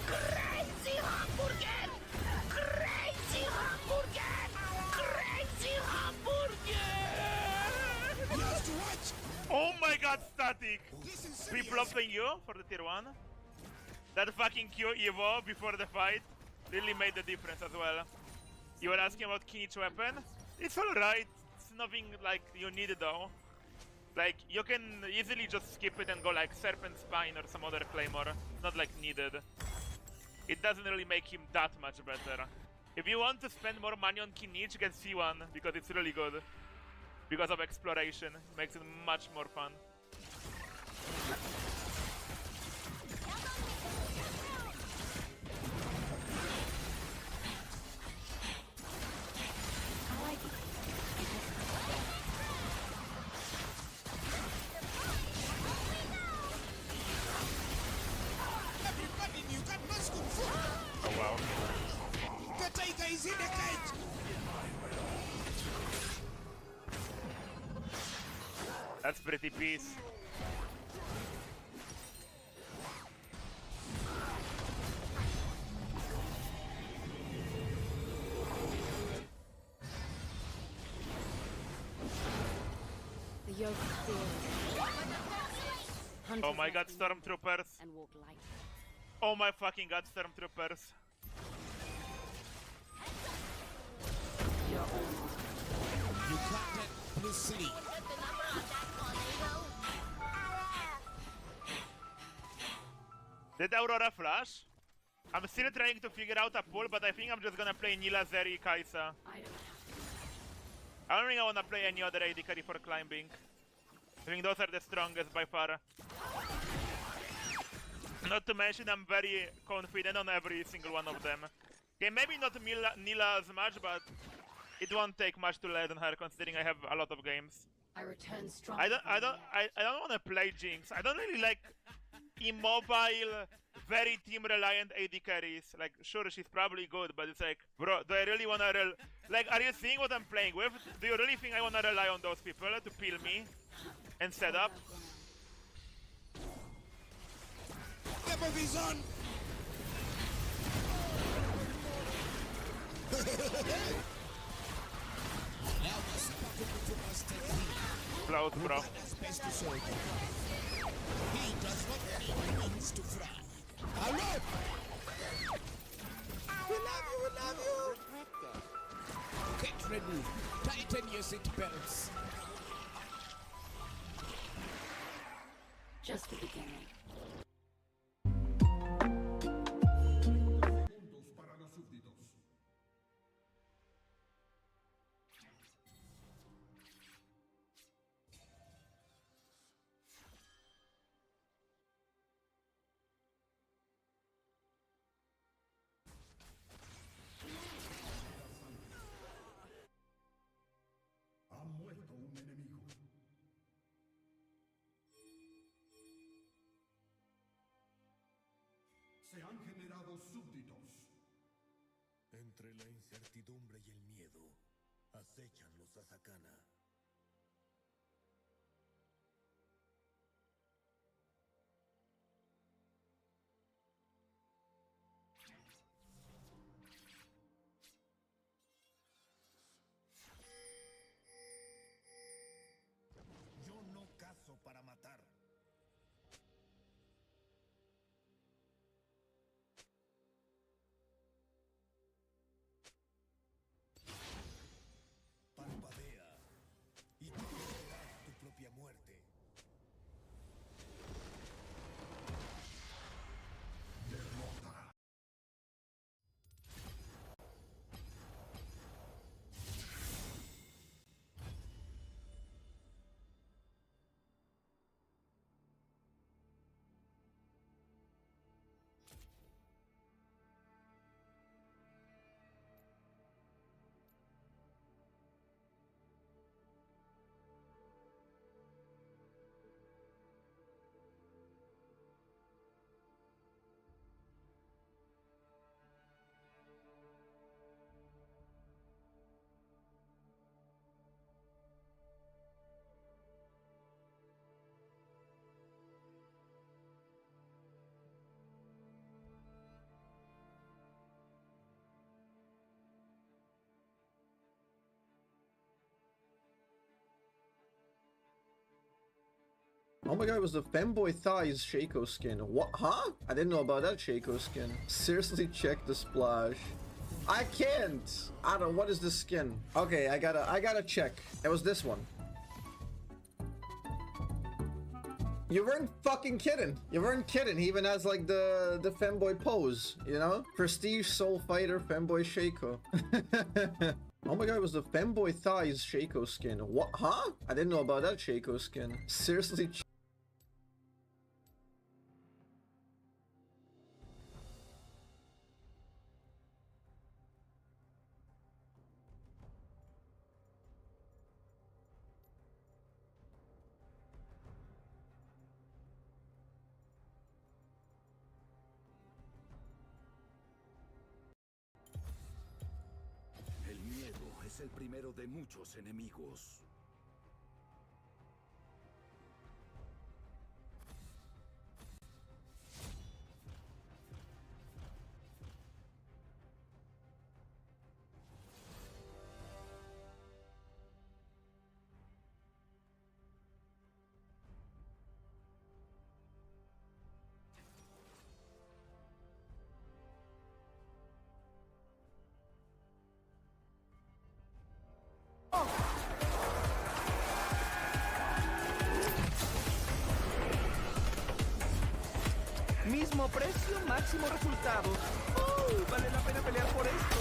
Crazy hamburger! Crazy hamburger! Crazy hamburger! Just watch! Oh my god, static! People playing you for the tier 1. That fucking Q Evo before the fight really made the difference as well. You were asking about Kinich weapon? It's alright. It's nothing like you need though. Like, you can easily just skip it and go like Serpent Spine or some other Claymore. It's not like needed. It doesn't really make him that much better. If you want to spend more money on Kinich, get C1 because it's really good. Because of exploration, it makes it much more fun. Everybody knew that must go for. Oh wow. The tiger is in the cage. That's pretty peace. The yoke feels. Oh my god, stormtroopers. And walk light. Oh my fucking god, stormtroopers. You can't let Blue sleep. Did Aurora flash? I'm still trying to figure out a pull, but I think I'm just gonna play Nila, Zeri, Kaisa. I don't think I wanna play any other AD carry for climbing. I think those are the strongest by far. Not to mention I'm very confident on every single one of them. Okay, maybe not Nila as much, but it won't take much to learn her considering I have a lot of games. I return strong. I don't want to play Jinx. I don't really like immobile, very team reliant AD carries. Like, sure, she's probably good, but it's like, bro, do I really want to like, are you seeing what I'm playing with? Do you really think I want to rely on those people to peel me and set up? on. Close, bro. He does not need wings to fly. Hello! We love you! Get ready. Tighten your seatbelts. Just the beginning. Se han generado súbditos. Entre la incertidumbre y el miedo, acechan los Asakana. Yo no cazo para matar. Parpadea y tú verás tu propia muerte. Derrota. Oh my god, it was the Femboy Thighs Shaco skin. What? Huh? I didn't know about that Shaco skin. Seriously, check the splash. I can't! I don't know, what is this skin? Okay, I gotta check. It was this one. You weren't fucking kidding. You weren't kidding. He even has like the femboy pose, you know? Prestige Soul Fighter femboy Shaco. Oh my god, it was the femboy thighs Shaco skin. What? Huh? I didn't know about that Shaco skin. Seriously. El miedo es el primero de muchos enemigos. Mismo precio, máximo resultado. Vale la pena pelear por esto.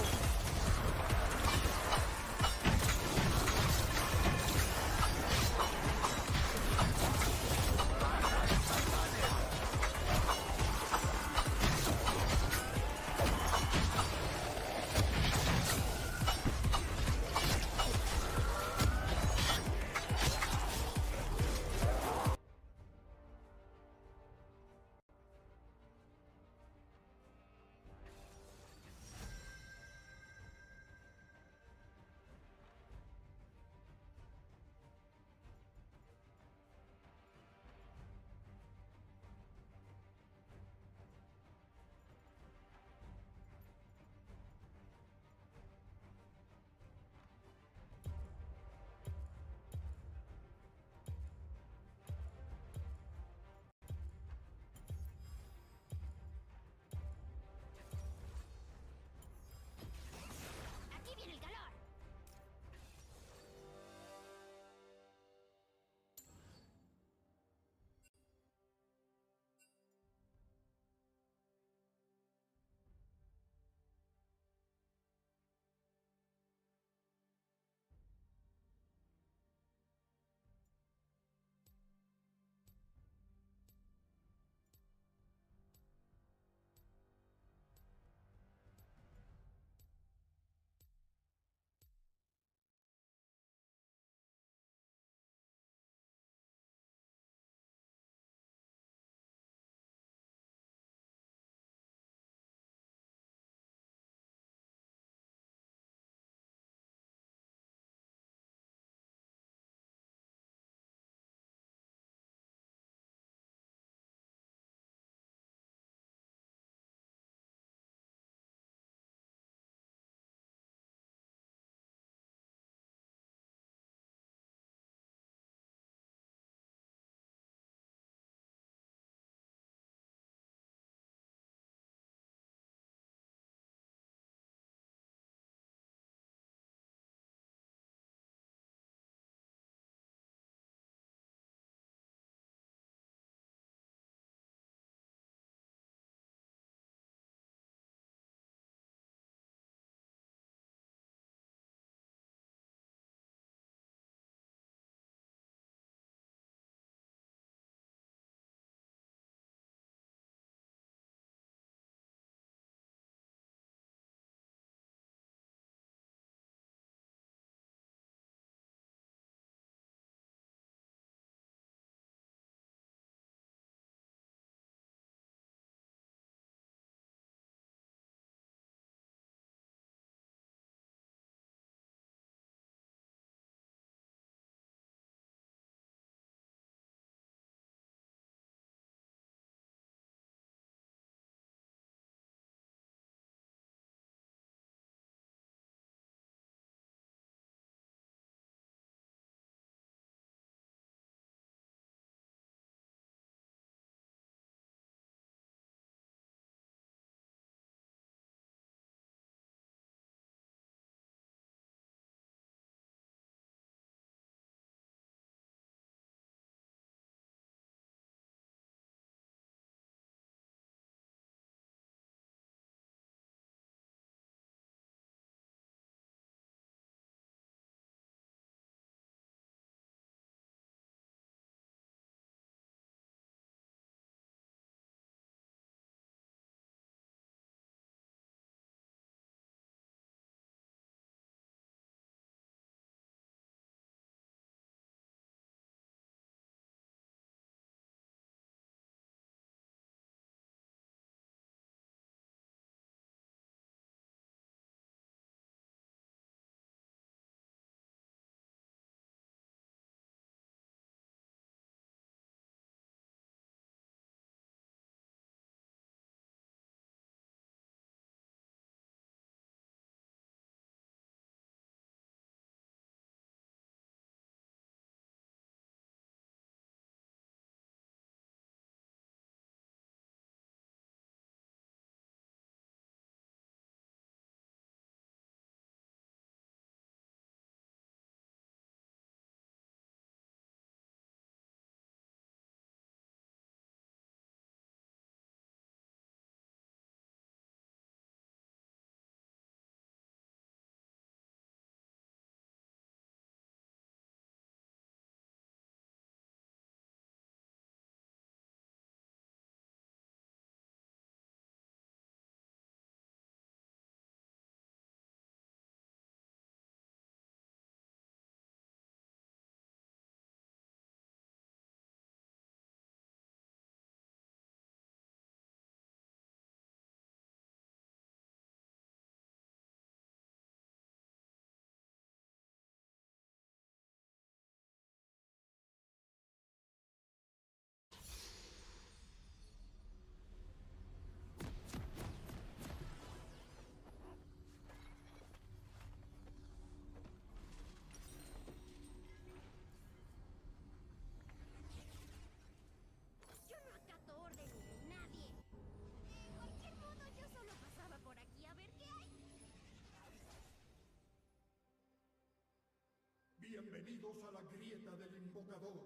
Bienvenidos a la grieta del invocador.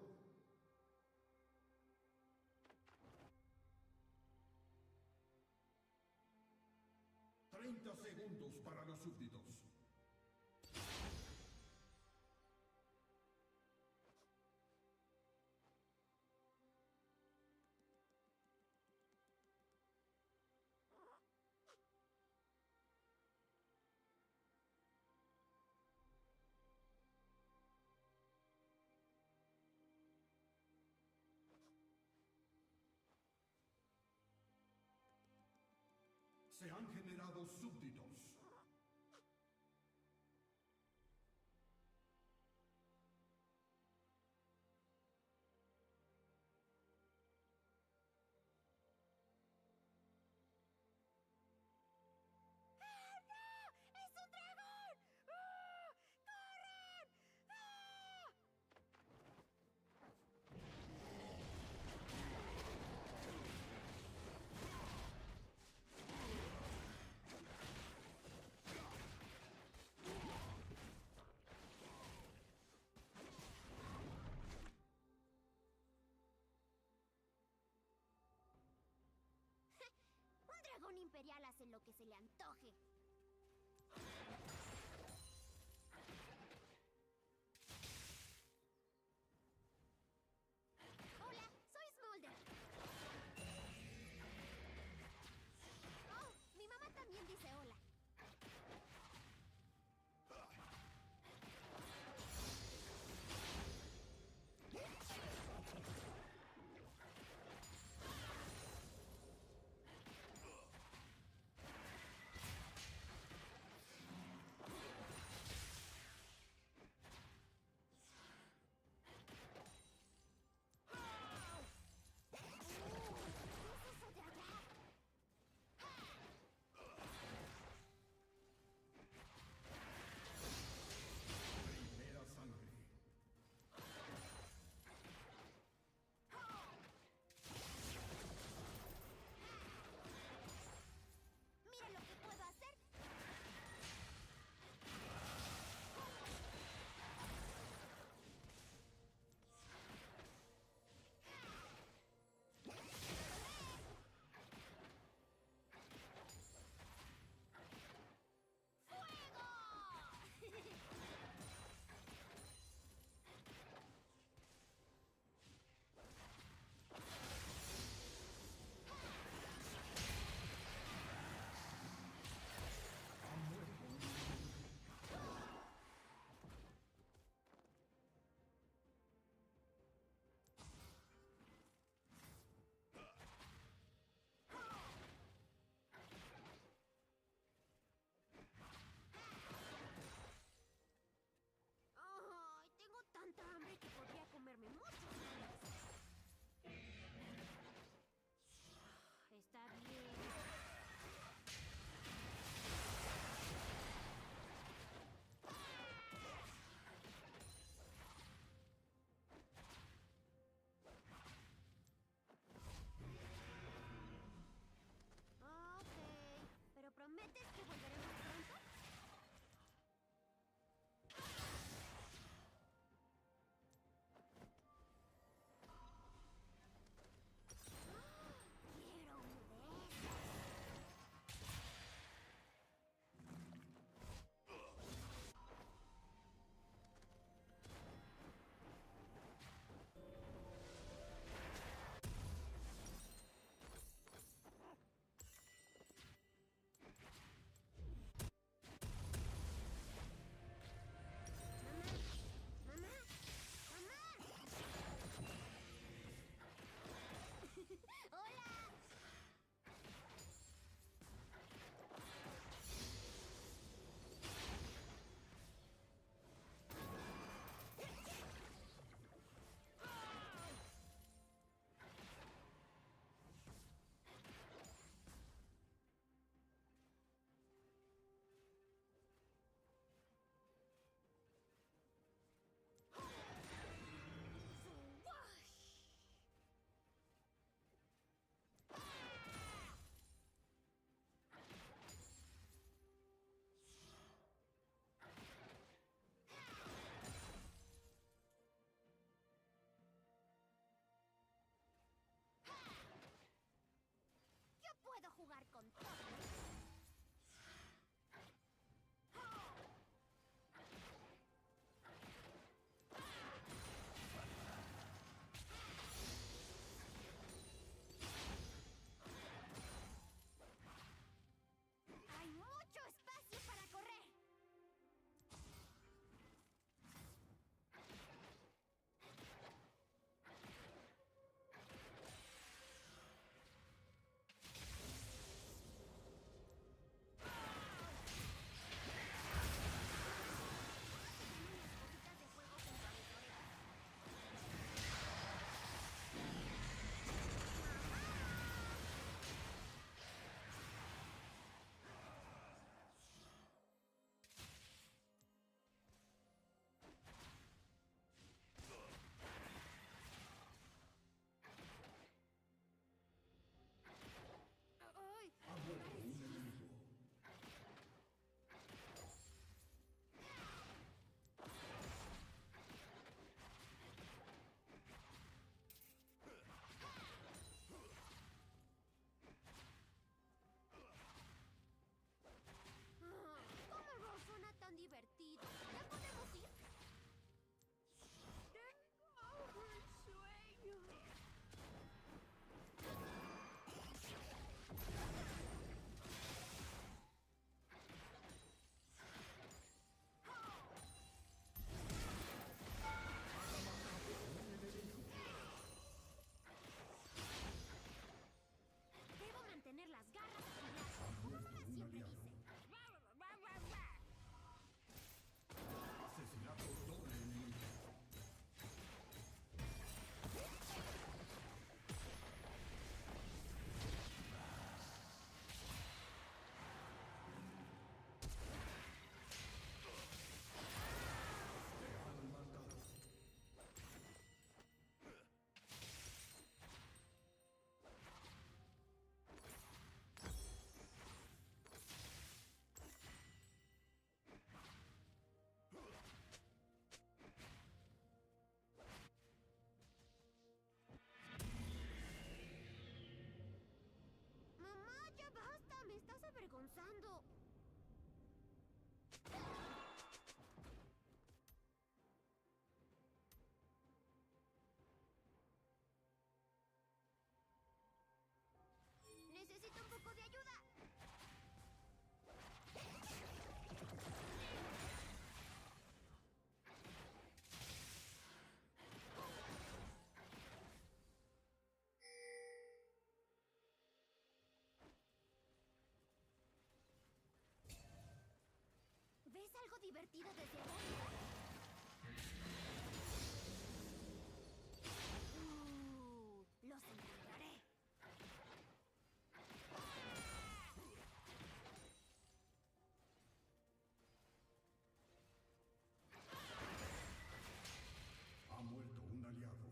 ...30 segundos para los súbditos. Se han generado súbditos. ¡Es un dragón! ¡Ah! ¡Corran! ¡Ah! Un dragón imperial hace lo que se le antoje. Hola, soy Smolder. Oh, mi mamá también dice hola. ¿Ves algo divertido desde ahí? Los encontraré. Ha muerto un aliado.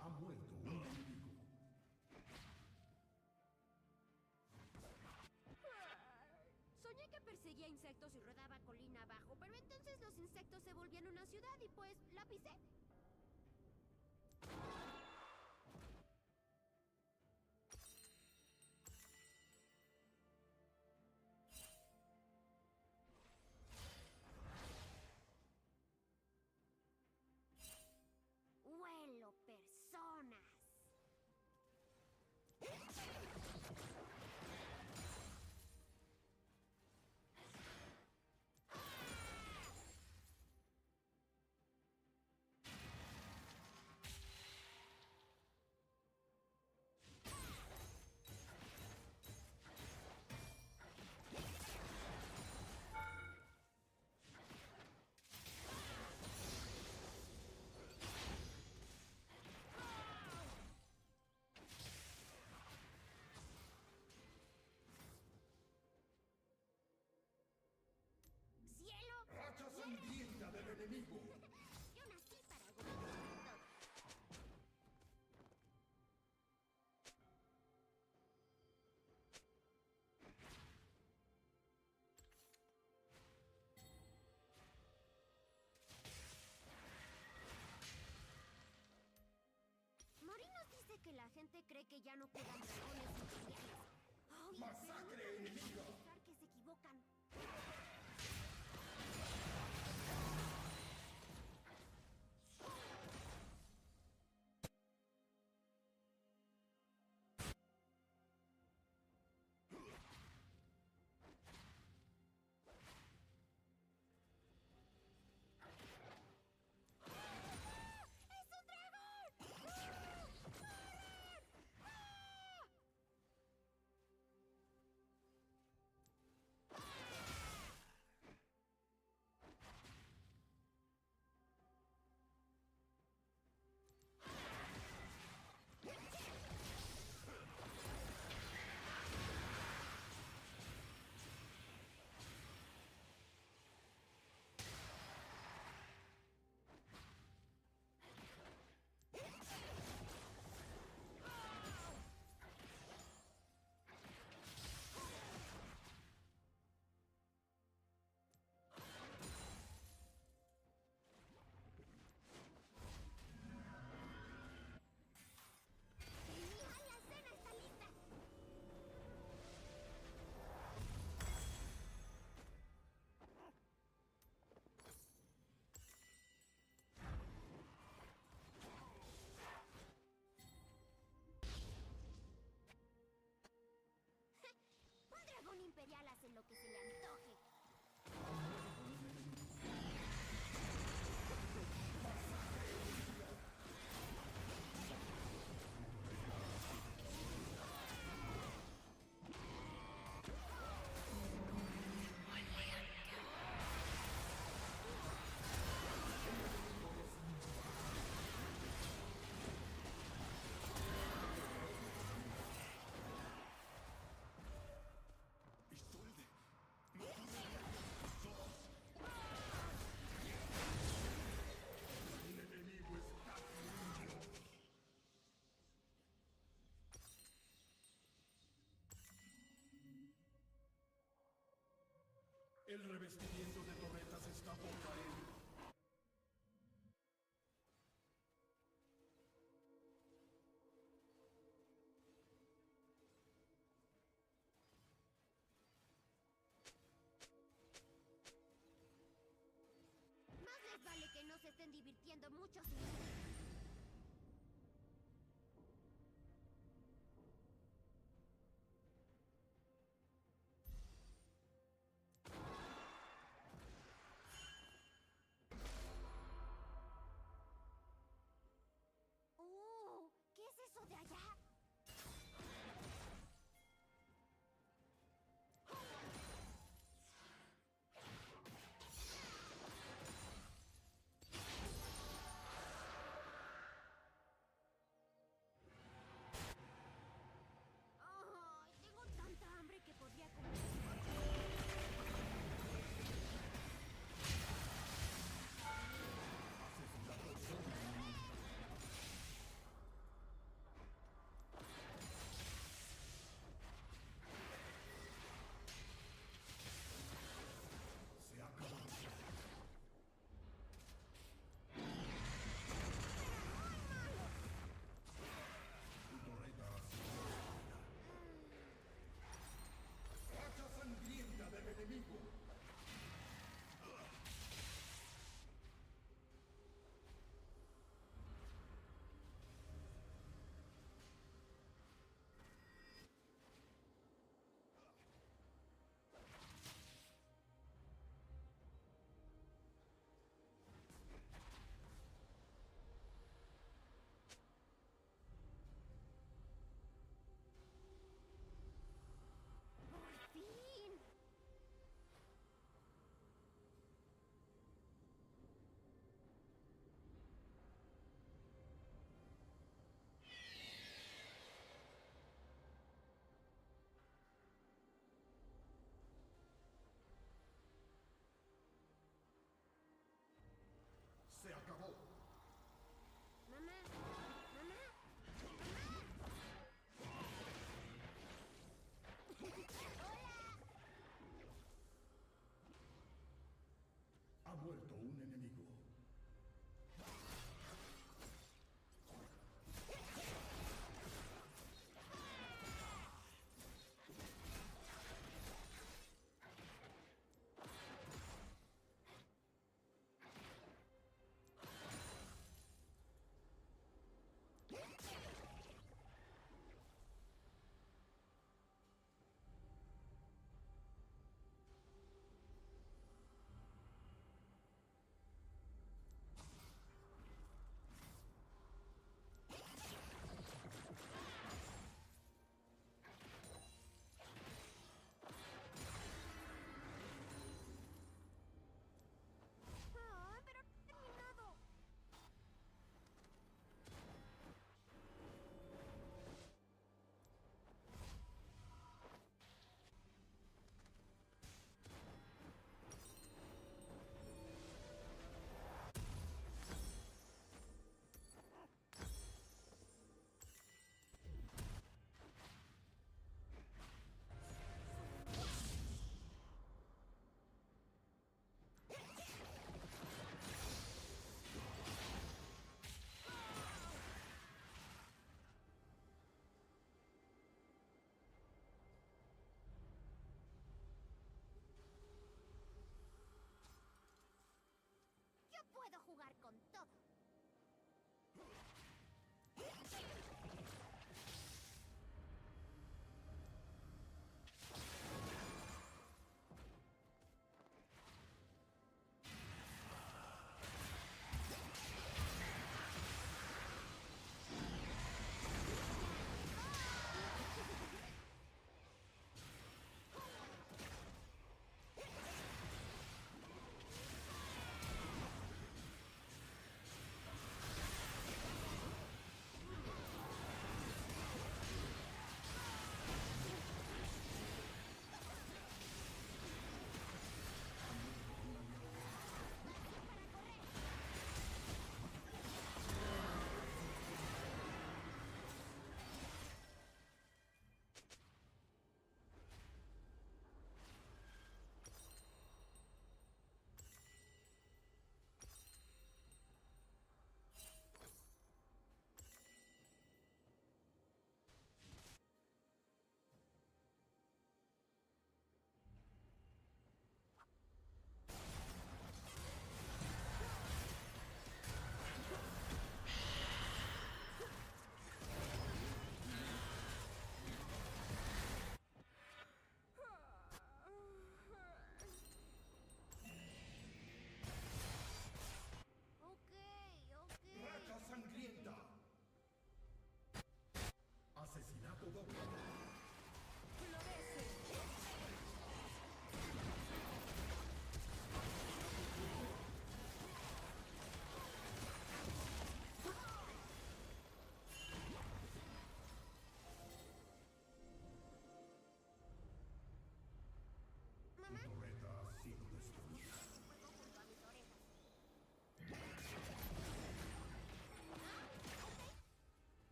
Ha muerto un enemigo. Soñé que perseguía insectos y rodaba colina abajo, pero entonces los insectos se volvían una ciudad y pues la pisé. Huelo personas. ¡Cielo! ¡Racha sangrienta del enemigo! Yo nací para gobernar todo. Mori nos dice que la gente cree que ya no quedan dragones imperiales. Oh, ¡Masacre enemiga! Pensar que se equivocan. ¡Es un dragón! ¡Ah! ¡Corren! ¡Ah! ¡La cena está lista! Un dragón imperial hace lo que se le antoje. ¡Isolde! ¡El enemigo está fluido! El revestimiento de torretas está por caer. no se estén divirtiendo mucho. ¿Qué es eso de allá?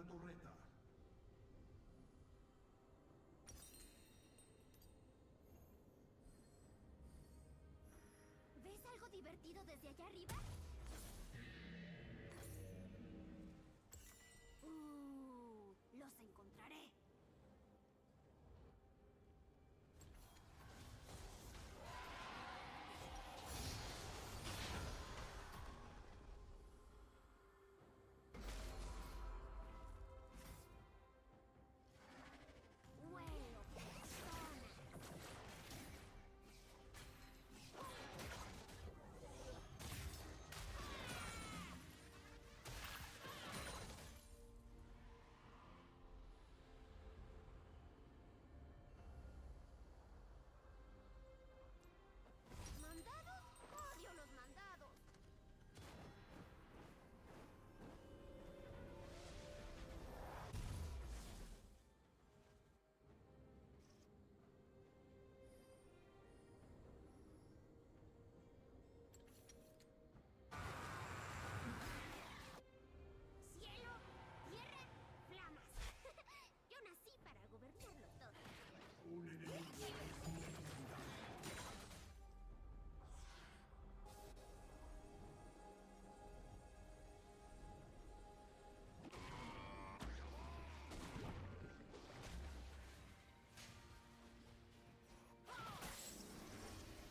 una torreta. ¿Ves algo divertido desde allá arriba? Los encontraré. Vuelo, persona. ¿Mandados? Odio los mandados. Cielo, tierra, flamas. Yo nací para gobernarlo todo.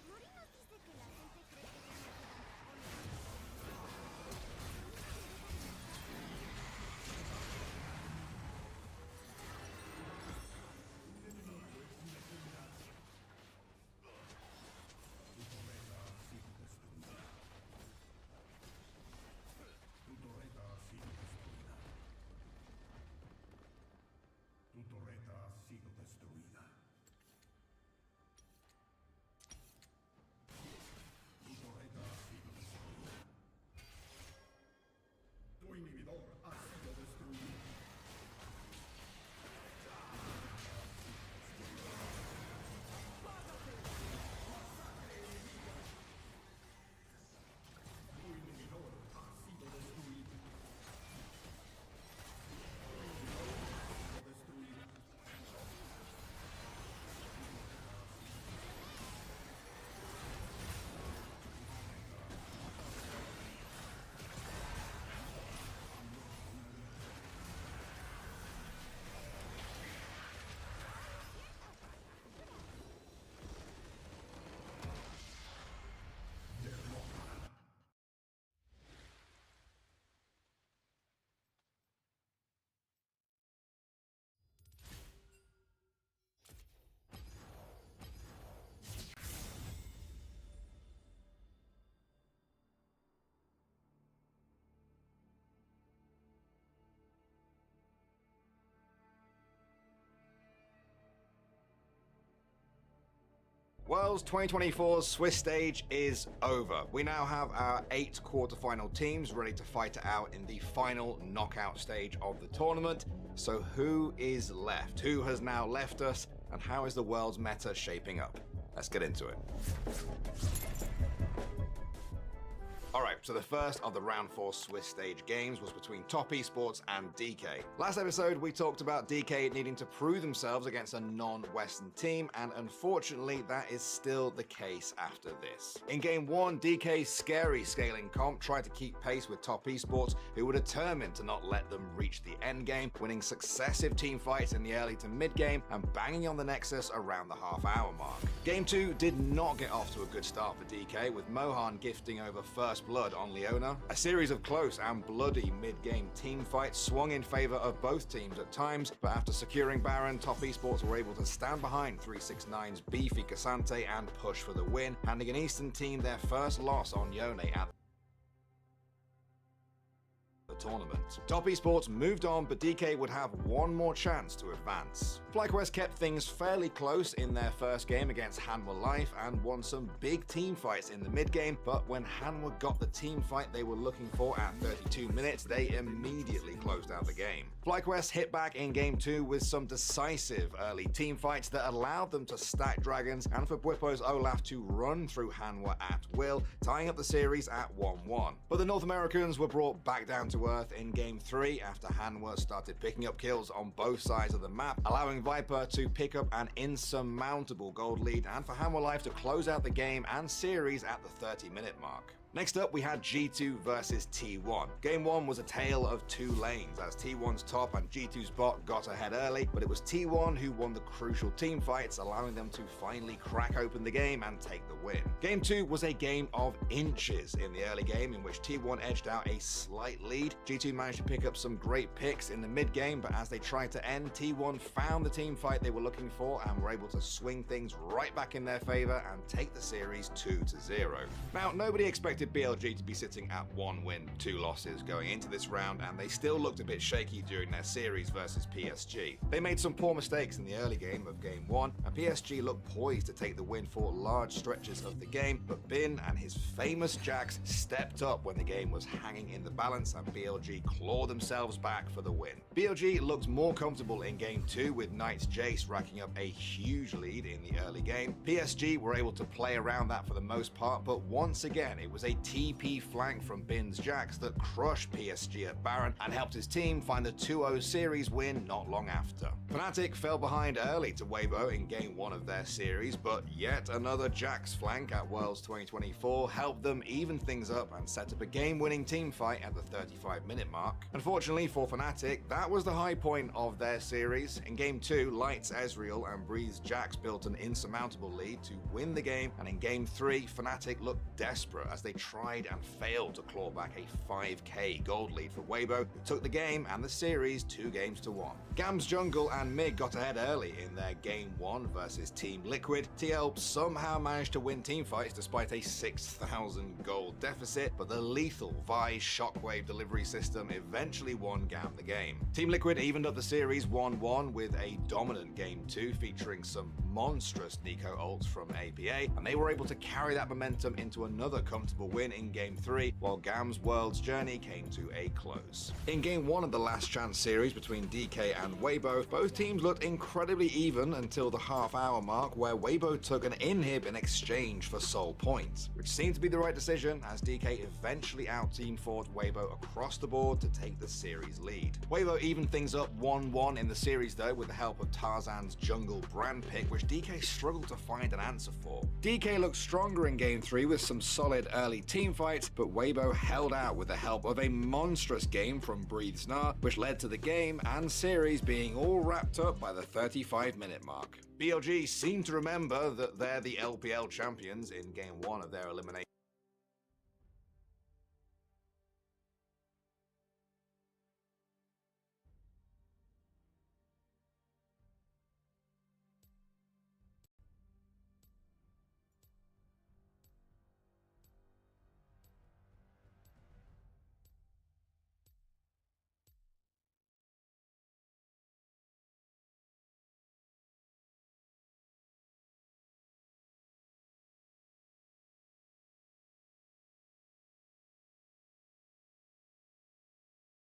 Mori nos dice que la gente cree que Tu torreta ha sido destruida. Tu torreta ha sido destruida. Tu torreta ha sido destruida. Tu inhibidor ha sido destruido. Tu inhibidor ha sido destruido. Worlds 2024's Swiss stage is over. We now have our 8 quarterfinal teams ready to fight it out in the final knockout stage of the tournament. So who is left? Who has now left us? And how is the world's meta shaping up? Let's get into it. Alright, so the first of the round 4 Swiss stage games was between Top Esports and DK. Last episode we talked about DK needing to prove themselves against a non-Western team, and unfortunately that is still the case after this. In game 1, DK's scary scaling comp tried to keep pace with Top Esports, who were determined to not let them reach the end game, winning successive team fights in the early to mid game and banging on the Nexus around the half-hour mark. Game 2 did not get off to a good start for DK, with Mohan gifting over first blood on Leona. A series of close and bloody mid-game team fights swung in favor of both teams at times, but after securing Baron, Top Esports were able to stand behind 369's beefy Cassante and push for the win, handing an Eastern team their first loss on Yone at the tournament. Top Esports moved on, but DK would have one more chance to advance. FlyQuest kept things fairly close in their first game against Hanwha Life and won some big team fights in the mid game, but when Hanwha got the team fight they were looking for at 32 minutes, they immediately closed out the game. FlyQuest hit back in game 2 with some decisive early team fights that allowed them to stack dragons and for Bwipo's Olaf to run through Hanwha at will, tying up the series at 1-1. But the North Americans were brought back down to birth in Game 3 after Hanwha started picking up kills on both sides of the map, allowing Viper to pick up an insurmountable gold lead and for Hanwha Life to close out the game and series at the 30-minute mark. Next up, we had G2 versus T1. Game 1 was a tale of two lanes, as T1's top and G2's bot got ahead early, but it was T1 who won the crucial team fights, allowing them to finally crack open the game and take the win. Game 2 was a game of inches in the early game, in which T1 edged out a slight lead. G2 managed to pick up some great picks in the mid-game, but as they tried to end, T1 found the team fight they were looking for and were able to swing things right back in their favor and take the series 2-0. Now, nobody expected BLG to be sitting at 1 win, 2 losses going into this round, and they still looked a bit shaky during their series versus PSG. They made some poor mistakes in the early game of Game 1, and PSG looked poised to take the win for large stretches of the game, but Bin and his famous Jax stepped up when the game was hanging in the balance, and BLG clawed themselves back for the win. BLG looked more comfortable in Game 2, with Knight's Jace racking up a huge lead in the early game. PSG were able to play around that for the most part, but once again, it was a TP flank from Bin's Jax that crushed PSG at Baron and helped his team find the 2-0 series win not long after. Fnatic fell behind early to Weibo in Game 1 of their series, but yet another Jax flank at Worlds 2024 helped them even things up and set up a game-winning team fight at the 35-minute mark. Unfortunately for Fnatic, that was the high point of their series. In Game 2, Light's Ezreal and Breeze's Jax built an insurmountable lead to win the game, and in Game 3, Fnatic looked desperate as they tried and failed to claw back a 5k gold lead for Weibo, who took the game and the series 2-1. Gam's jungle and mid got ahead early in their Game 1 versus Team Liquid. TL somehow managed to win teamfights despite a 6,000 gold deficit, but the lethal Vi shockwave delivery system eventually won Gam the game. Team Liquid evened up the series 1-1 with a dominant Game 2 featuring some monstrous Nico ults from APA, and they were able to carry that momentum into another comfortable win in Game 3, while Gam's world's journey came to a close. In Game 1 of the Last Chance series between DK and Weibo, both teams looked incredibly even until the half-hour mark, where Weibo took an inhib in exchange for soul points, which seemed to be the right decision as DK eventually out-team fought Weibo across the board to take the series lead. Weibo evened things up 1-1 in the series though, with the help of Tarzan's jungle brand pick, which DK struggled to find an answer for. DK looked stronger in Game 3 with some solid early team fights, but Weibo held out with the help of a monstrous game from Breathe Snar, which led to the game and series being all wrapped up by the 35-minute mark. BLG seem to remember that they're the LPL champions in Game 1 of their elimination